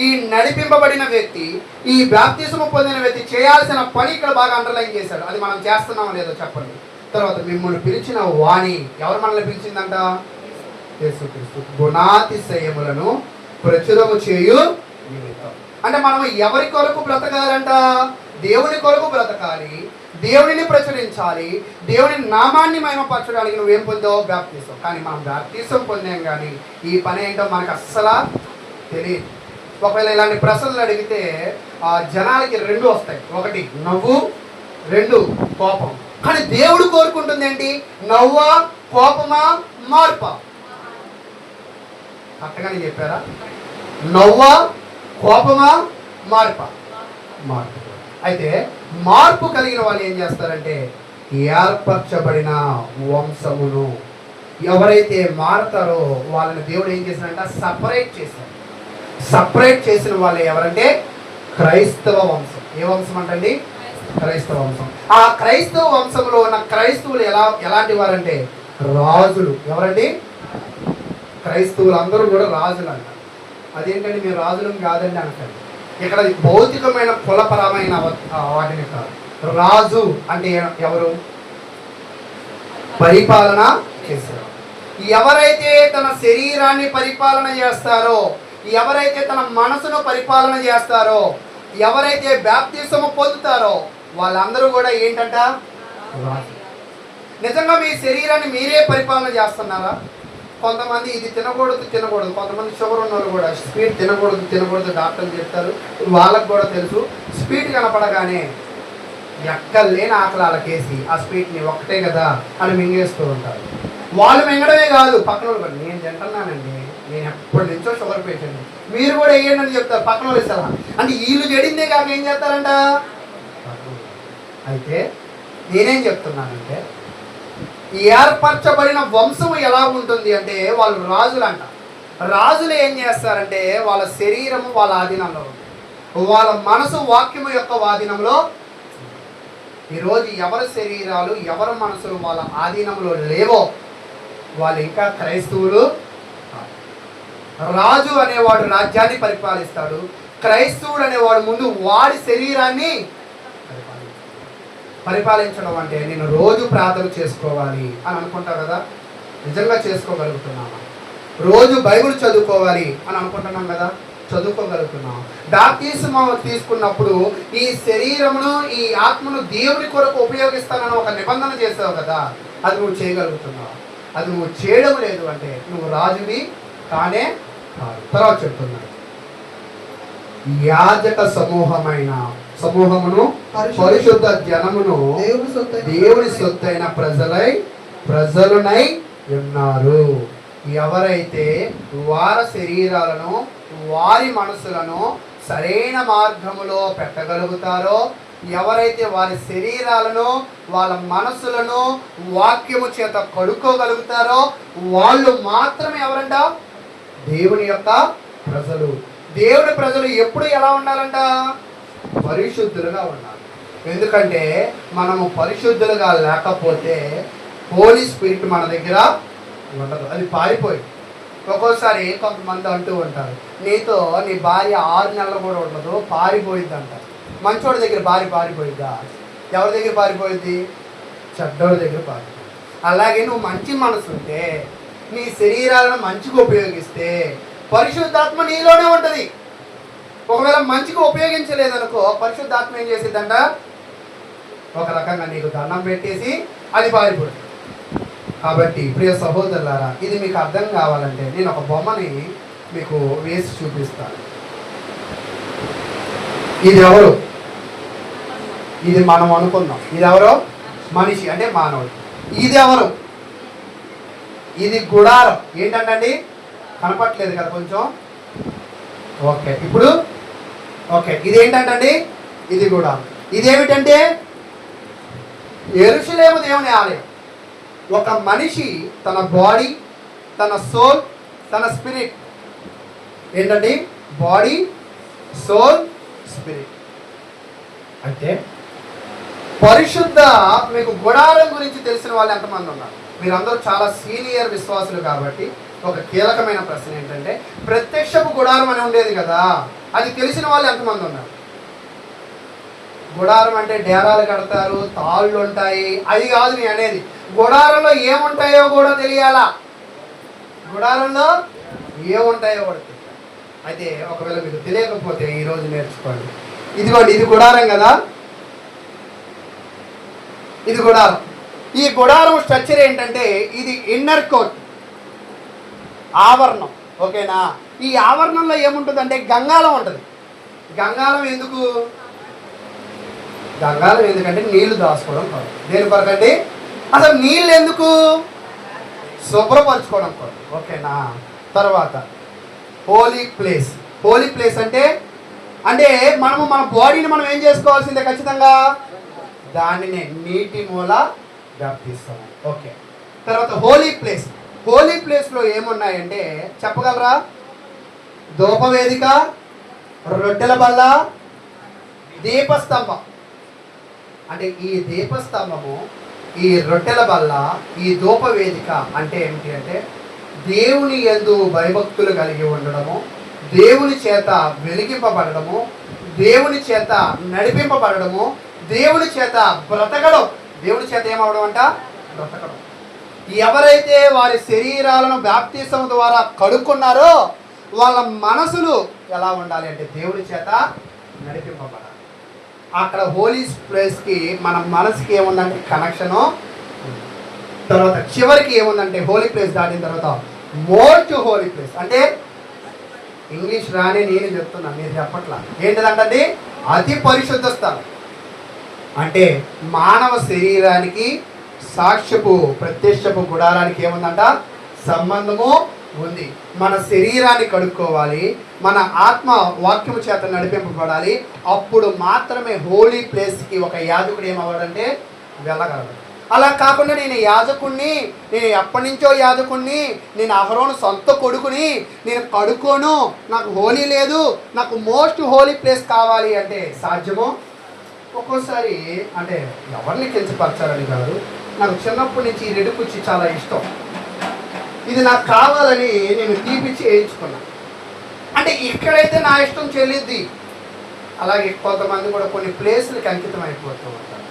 ఈ నడిపింపబడిన వ్యక్తి, ఈ బాప్తిసము పొందిన వ్యక్తి చేయాల్సిన పని ఇక్కడ బాగా అండర్లైన్ చేశాడు. అది మనం చేస్తున్నామో లేదో చెప్పండి. తర్వాత మిమ్మల్ని పిలిచిన వాణి, ఎవరు మనల్ని పిలిచిందంట? యేసుక్రీస్తు. గుణాతిశయములను ప్రచురము చేయు నిమిత్తం. అంటే మనం ఎవరి కొరకు బ్రతకాలంట? దేవుని కొరకు బ్రతకాలి, దేవుడిని ప్రచురించాలి, దేవుని నామాన్ని మహిమపరచడానికి నువ్వేం పొందావు? బాప్తిసం. కానీ మనం బాప్తిసం పొందాం కానీ ఈ పని ఏంటో మనకు అస్సలు తెలియదు. ఒకవేళ ఇలాంటి ప్రశ్నలు అడిగితే ఆ జనాలకి రెండు వస్తాయి, ఒకటి నవ్వు, రెండు కోపం. కానీ దేవుడు కోరుకుంటుంది ఏంటి? నవ్వా, కోపమా, మార్పా? కరెక్ట్గానే చెప్పారా? నవ్వా, కోపమా, మార్పా? మార్పు. అయితే మార్పు కలిగిన వాళ్ళు ఏం చేస్తారంటే ఏర్పరచబడిన వంశమును ఎవరైతే మారుతారో వాళ్ళని దేవుడు ఏం చేశాడంట? సపరేట్ చేశాడు. సపరేట్ చేసిన వాళ్ళు ఎవరంటే క్రైస్తవ వంశం. ఏ వంశం అంటండి? క్రైస్తవ వంశం. ఆ క్రైస్తవ వంశంలో ఉన్న క్రైస్తవులు ఎలాంటి వారంటే రాజులు. ఎవరండి? క్రైస్తవులు అందరూ కూడా రాజులు అంటారు. అదేంటండి మీరు రాజులం కాదండి అంటారు. ఇక్కడ భౌతికమైన కులపరమైన వాటిని కాదు. రాజు అంటే ఎవరు? పరిపాలన చేశారు. ఎవరైతే తన శరీరాన్ని పరిపాలన చేస్తారో, ఎవరైతే తన మనసును పరిపాలన చేస్తారో, ఎవరైతే బాప్తిసము పొందుతారో వాళ్ళందరూ కూడా ఏంటంట? రాజు. నిజంగా మీ శరీరాన్ని మీరే పరిపాలన చేస్తున్నారా? కొంతమంది ఇది తినకూడదు తినకూడదు, కొంతమంది షుగర్ ఉన్నవాళ్ళు కూడా స్వీట్ తినకూడదు డాక్టర్లు చెప్తారు. వాళ్ళకు కూడా తెలుసు. స్వీట్ కనపడగానే ఎక్కలేని ఆకలి వాళ్ళకేసి ఆ స్వీట్ని ఒక్కటే కదా అని మింగేస్తూ ఉంటారు. వాళ్ళు మింగడమే కాదు, పక్కన వాళ్ళు కూడా నేను తింటున్నానండి, నేను ఎప్పటి నుంచో షుగర్ పేషెంట్, మీరు కూడా వేయండి అని చెప్తారు పక్కన వాళ్ళు ఇస్తారా. అంటే వీళ్ళు చెడిందే కాక ఏం చేస్తారంట? అయితే నేనేం చెప్తున్నానంటే ఏర్పరచబడిన వంశము ఎలా ఉంటుంది అంటే వాళ్ళు రాజులు అంట. రాజులు ఏం చేస్తారంటే వాళ్ళ శరీరము వాళ్ళ ఆధీనంలో ఉంటుంది, వాళ్ళ మనసు వాక్యము యొక్క ఆధీనంలో. ఈరోజు ఎవరి శరీరాలు ఎవరి మనసులు వాళ్ళ ఆధీనంలో లేవో వాళ్ళు ఇంకా క్రైస్తవులు. రాజు అనేవాడు రాజ్యాన్ని పరిపాలిస్తాడు, క్రైస్తవుడు అనేవాడు ముందు వాడి శరీరాన్ని పరిపాలించడం. అంటే నేను రోజు ప్రార్థన చేసుకోవాలి అని అనుకుంటావు కదా, నిజంగా చేసుకోగలుగుతున్నామా? రోజు బైబిల్ చదువుకోవాలి అని అనుకుంటున్నాం కదా, చదువుకోగలుగుతున్నాం. బాప్తిస్మం తీసుకున్నప్పుడు ఈ శరీరమును ఈ ఆత్మను దేవుని కొరకు ఉపయోగిస్తానని ఒక నిబంధన చేసావు కదా, అది నువ్వు చేయగలుగుతున్నావు. అది నువ్వు చేయడం లేదు అంటే నువ్వు రాజువి కానే కాదు. తర్వాత చెప్తున్నాడు యాజక సమూహమును పరిశుద్ధ జనమును దేవుని సొత్తైన ప్రజలునై ఉన్నారు. ఎవరైతే వారి శరీరాలను వారి మనసులను సరైన మార్గములో పెట్టగలుగుతారో, ఎవరైతే వారి శరీరాలను వాళ్ళ మనసులను వాక్యము చేత కడుక్కోగలుగుతారో వాళ్ళు మాత్రమే ఎవరంట? దేవుని యొక్క ప్రజలు. దేవుని ప్రజలు ఎప్పుడు ఎలా ఉండాలంట? పరిశుద్ధులుగా ఉండాలి. ఎందుకంటే మనము పరిశుద్ధులుగా లేకపోతే హోలీ స్పిరిట్ మన దగ్గర ఉండదు, అది పారిపోయింది. ఒక్కోసారి కొంతమంది అంటూ ఉంటారు, నీతో నీ భార్య 6 నెలలు కూడా ఉండదు, పారిపోయిద్ది అంటారు. మంచోడి దగ్గర భార్య పారిపోయిద్దా? ఎవరి దగ్గర పారిపోయిద్ది? చెడ్డోడి దగ్గర పారిపోయింది. అలాగే నువ్వు మంచి మనసు ఉంటే నీ శరీరాలను మంచిగా ఉపయోగిస్తే పరిశుద్ధాత్మ నీలోనే ఉంటుంది. ఒకవేళ మంచిగా ఉపయోగించలేదనుకో పరిశుద్ధాత్మ ఏం చేసేదంట? ఒక రకంగా నీకు దండం పెట్టేసి అది పారిపోతుంది. కాబట్టి ప్రియ సహోదరులారా, ఇది మీకు అర్థం కావాలంటే నేను ఒక బొమ్మని మీకు వేసి చూపిస్తాను. ఇది ఎవరు? ఇది మనం అనుకుందాం. ఇది ఎవరో? మనిషి అంటే మానవుడు. ఇది ఎవరు? ఇది గుడారం. ఏంటండి? కనపట్లేదు కదా కొంచెం. ఓకే, ఇప్పుడు ఓకే, ఇది ఏంటండి? ఇది గుడారం. ఇదేమిటంటే యెరూషలేము దేవుని ఆలయం. ఒక మనిషి తన బాడీ, తన సోల్, తన స్పిరిట్ ఏంటండి? Body, soul, spirit. అంటే పరిశుద్ధ మీకు గుడారం గురించి తెలిసిన వాళ్ళు ఎంతమంది ఉన్నారు? మీరందరూ చాలా సీనియర్ విశ్వాసులు కాబట్టి ఒక కీలకమైన ప్రశ్న ఏంటంటే ప్రత్యక్షపు గుడారం అని ఉండేది కదా, అది తెలిసిన వాళ్ళు ఎంతమంది ఉన్నారు? గుడారం అంటే డేరాలు కడతారు, తాళ్ళు ఉంటాయి, అది కాదు నేను అనేది. గుడారంలో ఏముంటాయో కూడా తెలియాలా. గుడారంలో ఏముంటాయో కూడా తెలియాలి. అయితే ఒకవేళ మీకు తెలియకపోతే ఈరోజు నేర్చుకోండి. ఇదిగోండి, ఇది గుడారం కదా, ఇది గుడారం. ఈ గుడారం స్ట్రక్చర్ ఏంటంటే ఇది ఇన్నర్ కోట్, ఆవరణం. ఓకేనా? ఈ ఆవరణంలో ఏముంటుందంటే గంగాళం ఉంటుంది. గంగాళం ఎందుకు? గంగాళం ఎందుకంటే నీళ్లు దాచుకోవడం కొరకు. దేని కొరకండి? అసలు నీళ్ళు ఎందుకు? శుభ్రపరచుకోవడం కొరకు. ఓకేనా? తర్వాత హోలీ ప్లేస్. హోలీ ప్లేస్ అంటే మనము మన బాడీని మనం ఏం చేసుకోవాల్సిందే ఖచ్చితంగా? దానినే నీటి మూల వ్యాప్తిస్తాము. ఓకే. తర్వాత హోలీ ప్లేస్. హోలీ ప్లేస్లో ఏమున్నాయంటే చెప్పగలరా? ధూపవేదిక, రొట్టెల బల్ల, దీపస్తంభం. అంటే ఈ దీపస్తంభము, ఈ రొట్టెల బల్ల, ఈ ధూపవేదిక అంటే ఏమిటి అంటే దేవుని యందు భయభక్తులు కలిగి ఉండడము, దేవుని చేత వెలిగింపబడము, దేవుని చేత నడిపింపబడము, దేవుని చేత బ్రతకడం. దేవుని చేత ఏమవడం అంట? బ్రతకడం. ఎవరైతే వారి శరీరాలను బాప్తిసం ద్వారా కడుక్కున్నారో వాళ్ళ మనసులు ఎలా ఉండాలి అంటే దేవుని చేత నడిపింపబడాలి. అక్కడ హోలీ ప్లేస్కి మన మనసుకి ఏముందంటే కనెక్షను. తర్వాత చివరికి ఏముందంటే హోలీ ప్లేస్ దాటిన తర్వాత మోస్ట్ హోలీ ప్లేస్. అంటే ఇంగ్లీష్ రాని నేను చెప్తున్నాను, మీరు చెప్పట్లా. ఏంటిదంటే అతి పరిశుద్ధ స్థలం. అంటే మానవ శరీరానికి సాక్ష్యపు ప్రత్యక్షపు గుడారానికి ఏముందంట? సంబంధము ఉంది. మన శరీరాన్ని కడుక్కోవాలి, మన ఆత్మ వాక్యము చేత నడిపింపబడాలి. అప్పుడు మాత్రమే హోలీ ప్లేస్కి ఒక యాజకుడు ఏమవ్వడంటే వెళ్ళగలడు. అలా కాకుండా నేను యాజకుడిని, నేను ఎప్పటి నుంచో యాజకుడిని, నేను అహరోను సొంత కొడుకుని, నేను కడుక్కోను, నాకు హోలీ లేదు, నాకు మోస్ట్ హోలీ ప్లేస్ కావాలి అంటే సాధ్యమో? ఒక్కోసారి అంటే ఎవరిని కించపరచాలని కాదు, నాకు చిన్నప్పటి నుంచి ఈ రెడ్డి కుర్చీ చాలా ఇష్టం. ఇది నాకు కావాలని నేను తీపిచ్చి వేయించుకున్నాను. అంటే ఇక్కడైతే నా ఇష్టం చెల్లిద్ది. అలాగే కొంతమంది కూడా కొన్ని ప్లేసులకి అంకితం అయిపోతూ ఉంటారు.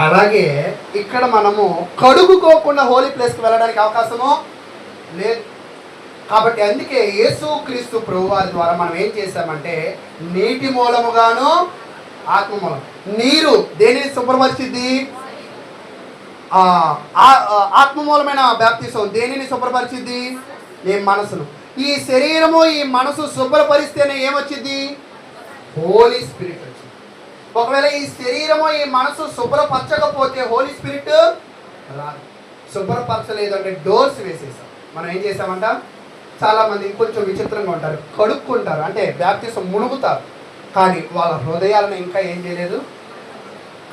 అలాగే ఇక్కడ మనము కడుగుకోకుండా హోలీ ప్లేస్కి వెళ్ళడానికి అవకాశము లేదు. కాబట్టి అందుకే యేసుక్రీస్తు ప్రభువారి ద్వారా మనం ఏం చేశామంటే నీటి మూలముగాను ఆత్మ మూలం. నీరు దేనిని శుభ్రపరిచిద్ది? ఆత్మమూలమైన బాప్తిసం దేనిని శుభ్రపరిచిద్ది? ఈ మనసును. ఈ శరీరము ఈ మనసు శుభ్రపరిస్తేనే ఏమొచ్చింది? హోలీ స్పిరిట్ వచ్చింది. ఒకవేళ ఈ శరీరము ఈ మనసు శుభ్రపరచకపోతే హోలీ స్పిరిట్ రాదు. శుభ్రపరచలేదు అంటే డోర్స్ వేసేసాం. మనం ఏం చేసామంట? చాలామంది ఇంకొంచెం విచిత్రంగా ఉంటారు, కడుక్కుంటారు, అంటే బాప్తిసం మునుగుతారు, కానీ వాళ్ళ హృదయాలను ఇంకా ఏం చేయలేదు.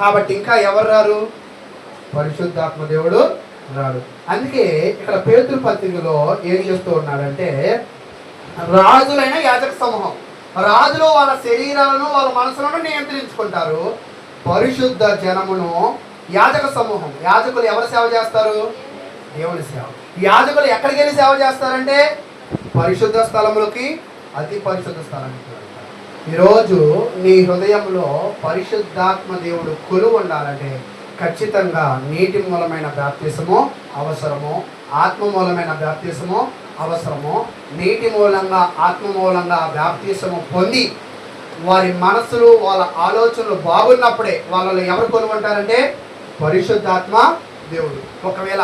కాబట్టి ఇంకా ఎవరు రారు? పరిశుద్ధాత్మ దేవుడు రాడు. అందుకే ఇక్కడ పేతురు పత్రికలో ఏం చేస్తూ ఉన్నాడంటే రాజులైన యాజక సమూహం, రాజులు వాళ్ళ శరీరాలను వాళ్ళ మనసులను నియంత్రించుకుంటారు. పరిశుద్ధ జనమును యాజక సమూహం. యాజకులు ఎవరు సేవ చేస్తారు? దేవుని సేవ. యాజకులు ఎక్కడికి వెళ్ళి సేవ చేస్తారంటే పరిశుద్ధ స్థలములకి, అతి పరిశుద్ధ స్థలానికి వెళ్తారు. ఈరోజు నీ హృదయంలో పరిశుద్ధాత్మ దేవుడు కొలువు ఉండాలంటే ఖచ్చితంగా నీటి మూలమైన బాప్తిసము అవసరము, ఆత్మ మూలమైన బాప్తిసము అవసరము. నీటి మూలంగా ఆత్మ మూలంగా బాప్తిసము పొంది వారి మనసులు వాళ్ళ ఆలోచనలు బాగున్నప్పుడే వాళ్ళలో ఎవరు కొనుగొంటారంటే పరిశుద్ధాత్మ దేవుడు. ఒకవేళ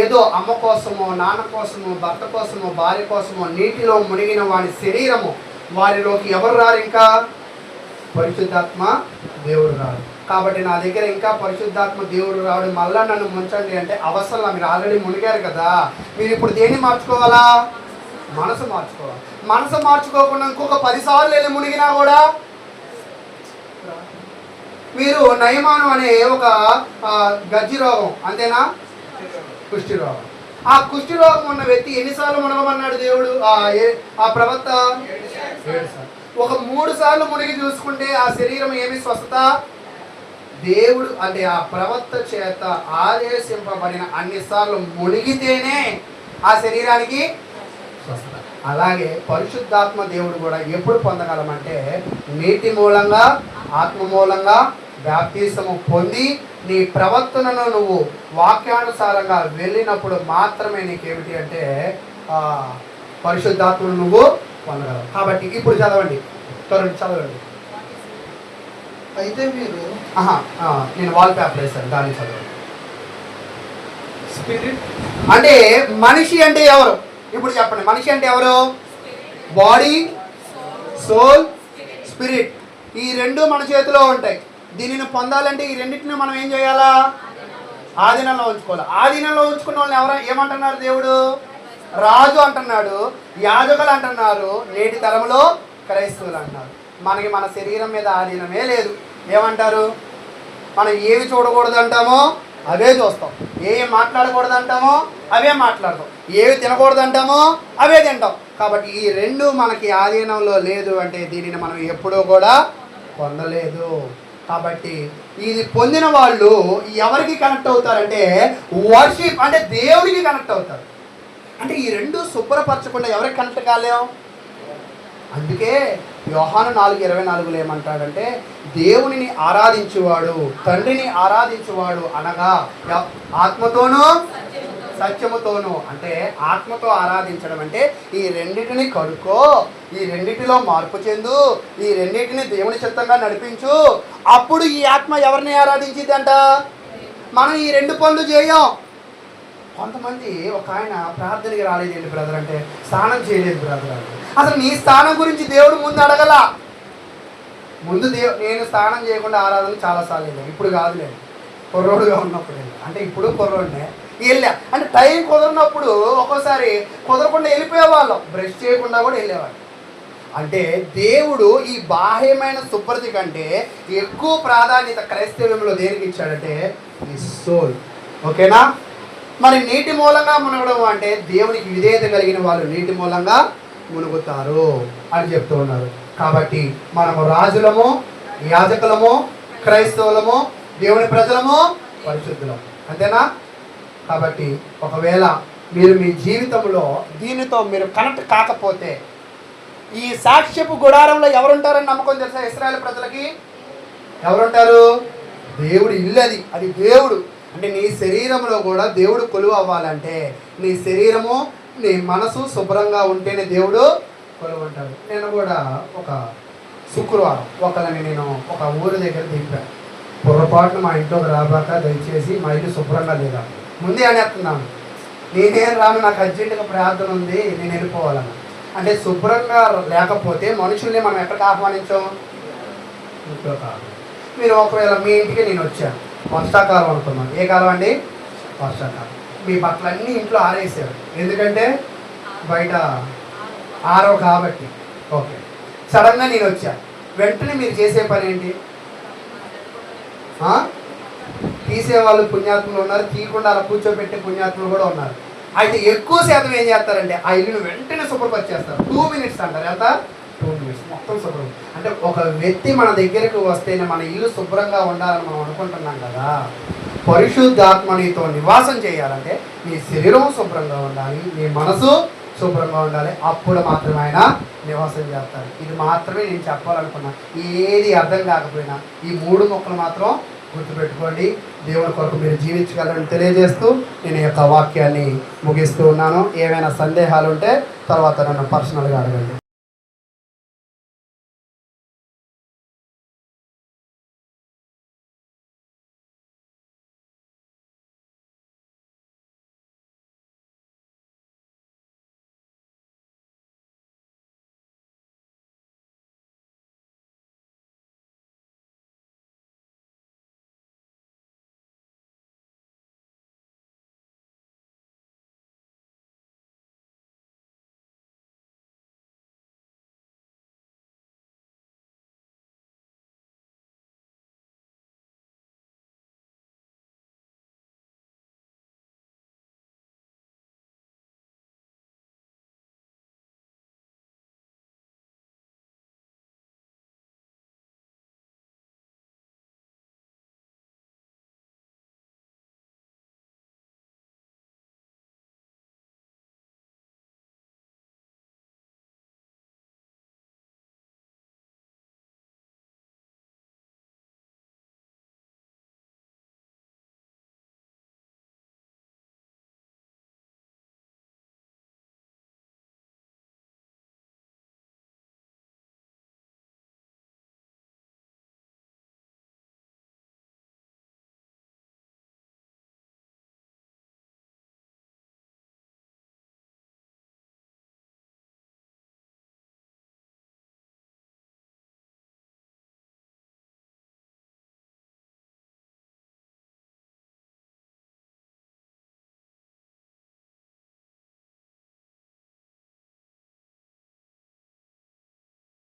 ఏదో అమ్మ కోసమో, నాన్న కోసమో, భర్త కోసమో, భార్య కోసమో నీటిలో మునిగిన వారి శరీరము, వారిలోకి ఎవరు రారు? ఇంకా పరిశుద్ధాత్మ దేవుడు రాడు. కాబట్టి నా దగ్గర ఇంకా పరిశుద్ధాత్మ దేవుడు రావడం మళ్ళా నన్ను ముంచండి అంటే అవసరం. మీరు ఆల్రెడీ మునిగారు కదా, మీరు ఇప్పుడు దేన్ని మార్చుకోవాలా? మనసు మార్చుకోవాలి. మనసు మార్చుకోకుండా ఇంకొక 10 సార్లు వెళ్ళి మునిగినా కూడా మీరు నయమాను అనే ఒక గజ్జి రోగం, అంతేనా? కుష్టి రోగం. ఆ కుష్టి రోగం ఉన్న వ్యక్తి ఎన్నిసార్లు మునగమన్నాడు దేవుడు? ఆ ప్రవక్త 7 సార్లు. ఒక 3 సార్లు మునిగి చూసుకుంటే ఆ శరీరం ఏమి స్వస్థత? దేవుడు అంటే ఆ ప్రవక్త చేత ఆదేశింపబడిన అన్నిసార్లు మునిగితేనే ఆ శరీరానికి స్వస్థత. అలాగే పరిశుద్ధాత్మ దేవుడు కూడా ఎప్పుడు పొందగలమంటే నీటి మూలంగా, ఆత్మ మూలంగా బాప్తిసము పొంది నీ ప్రవర్తనను నువ్వు వాక్యానుసారంగా వెళ్ళినప్పుడు మాత్రమే నీకేమిటి అంటే పరిశుద్ధాత్మను నువ్వు పొందగలవు. కాబట్టి ఇప్పుడు చదవండి, చదవండి. అయితే మీరు నేను వాల్ పేపర్ వేశాను, దాన్ని చదవండి. స్పిరిట్ అంటే మనిషి అంటే ఎవరు? ఇప్పుడు చెప్పండి, మనిషి అంటే ఎవరు? Body, soul, spirit. ఈ రెండు మన చేతిలో ఉంటాయి. దీనిని పొందాలంటే ఈ రెండింటిని మనం ఏం చేయాలా? ఆధీనంలో ఉంచుకోవాలి. ఆధీనంలో ఉంచుకున్న వాళ్ళని ఏమంటున్నారు దేవుడు? రాజు అంటున్నాడు, యాజకులు అంటున్నారు, నేటి తరంలో క్రైస్తవులు అంటున్నారు. మనకి మన శరీరం మీద ఆధీనమే లేదు. ఏమంటారు? మనం ఏవి చూడకూడదు అంటామో అవే చూస్తాం, ఏవి మాట్లాడకూడదు అంటామో అవే మాట్లాడతాం, ఏవి తినకూడదు అంటామో అవే తింటాం. కాబట్టి ఈ రెండు మనకి ఆధీనంలో లేదు అంటే దీనిని మనం ఎప్పుడూ కూడా పొందలేదు. కాబట్టి ఇది పొందిన వాళ్ళు ఎవరికి కనెక్ట్ అవుతారంటే వర్షిప్ అంటే దేవుడికి కనెక్ట్ అవుతారు. అంటే ఈ రెండు శుభ్రపరచకుండా ఎవరికి కనెక్ట్ కాలేం. అందుకే యోహాను 4:24 ఏమంటాడంటే దేవునిని ఆరాధించువాడు తండ్రిని ఆరాధించువాడు అనగా ఆత్మతోనూ సత్యముతోనూ. అంటే ఆత్మతో ఆరాధించడం అంటే ఈ రెండింటిని కడుక్కో, ఈ రెండింటిలో మార్పు చెందు, ఈ రెండింటిని దేవుని చిత్తంగా నడిపించు. అప్పుడు ఈ ఆత్మ ఎవరిని ఆరాధించిద్దంట? మనం ఈ రెండు పనులు చేయం. కొంతమంది ఒక ఆయన ప్రార్థనకి రాలేదేంటి బ్రదర్ అంటే స్నానం చేయలేదు బ్రదర్ అంటే. అసలు నీ స్నానం గురించి దేవుడు ముందు అడగల. ముందు నేను స్నానం చేయకుండా ఆరాధన చాలాసార్లు వెళ్ళాను. ఇప్పుడు కాదులేదు, కుర్రోడుగా ఉన్నప్పుడు అంటే ఇప్పుడు కుర్రోడ్నే వెళ్ళా. అంటే టైం కుదరినప్పుడు ఒక్కోసారి కుదరకుండా వెళ్ళిపోయేవాళ్ళం, బ్రష్ చేయకుండా కూడా వెళ్ళేవాళ్ళం. అంటే దేవుడు ఈ బాహ్యమైన శుభ్రత కంటే ఎక్కువ ప్రాధాన్యత క్రైస్తవ్యంలో దేనికి ఇచ్చాడంటే ఈ సోల్. ఓకేనా? మరి నీటి మూలంగా మునగడం అంటే దేవునికి విధేయత కలిగిన వాళ్ళు నీటి మూలంగా మునుగుతారు అని చెప్తూ ఉన్నారు. కాబట్టి మనము రాజులము, యాజకులము, క్రైస్తవులము, దేవుని ప్రజలము, పరిశుద్ధులము. అంతేనా? కాబట్టి ఒకవేళ మీరు మీ జీవితంలో దీనితో మీరు కనెక్ట్ కాకపోతే ఈ సాక్ష్యపు గుడారంలో ఎవరుంటారని నమ్మకం తెలుసా? ఇశ్రాయేలు ప్రజలకి ఎవరుంటారు? దేవుడు ఇల్లు. అది దేవుడు. అంటే నీ శరీరంలో కూడా దేవుడు కొలువు అవ్వాలంటే నీ శరీరము నీ మనసు శుభ్రంగా ఉంటేనే దేవుడు కొలువు అంటాడు. నేను కూడా ఒక శుక్రవారం ఒకళ్ళని నేను ఒక ఊరి దగ్గర దింపాను. పొరపాటున మా ఇంట్లోకి రాబాక దయచేసి మా ఇల్లు శుభ్రంగా లేదా ముందే అనేస్తున్నాను. నేనేం రాను, నాకు అర్జెంటుగా ప్రార్థన ఉంది, నేను వెళ్ళిపోవాలన్నా. అంటే శుభ్రంగా లేకపోతే మనుషుల్ని మనం ఎక్కడికి ఆహ్వానించాం? ఇంట్లో కాదు. మీరు ఒకవేళ మీ ఇంటికి నేను వచ్చాను, వర్షాకాలం అనుకున్నాను. ఏ కాలం అండి? వర్షాకాలం. మీ బట్టలన్నీ ఇంట్లో ఆరేసారు, ఎందుకంటే బయట ఆరవు కాబట్టి. ఓకే, సడన్గా నేను వచ్చాను, వెంటనే మీరు చేసే పని ఏంటి? తీసేవాళ్ళు పుణ్యాత్ములు ఉన్నారు, తీయకుండా అలా కూర్చోబెట్టే పుణ్యాత్ములు కూడా ఉన్నారు. అయితే ఎక్కువ శాతం ఏం చేస్తారంటే ఆ ఇల్లును వెంటనే శుభ్రపరిచేస్తారు. 2 minutes అంటారు. ఎంత? 2 minutes మొత్తం శుభ్రం. అంటే ఒక వ్యక్తి మన దగ్గరకు వస్తేనే మన ఇల్లు శుభ్రంగా ఉండాలని మనం అనుకుంటున్నాం కదా. పరిశుద్ధాత్మ నీతో నివాసం చేయాలంటే నీ శరీరం శుభ్రంగా ఉండాలి, నీ మనసు శుభ్రంగా ఉండాలి. అప్పుడు మాత్రమే ఆయన నివాసం చేస్తారు. ఇది మాత్రమే నేను చెప్పాలనుకున్నా. ఏది అర్థం కాకపోయినా ఈ 3 మొక్కలు మాత్రం గుర్తుపెట్టుకోండి. దేవుని కొరకు మీరు జీవించగలరని తెలియజేస్తూ నేను ఈ యొక్క వాక్యాన్ని ముగిస్తూ ఉన్నాను. ఏమైనా సందేహాలు ఉంటే తర్వాత నన్ను పర్సనల్గా అడగండి.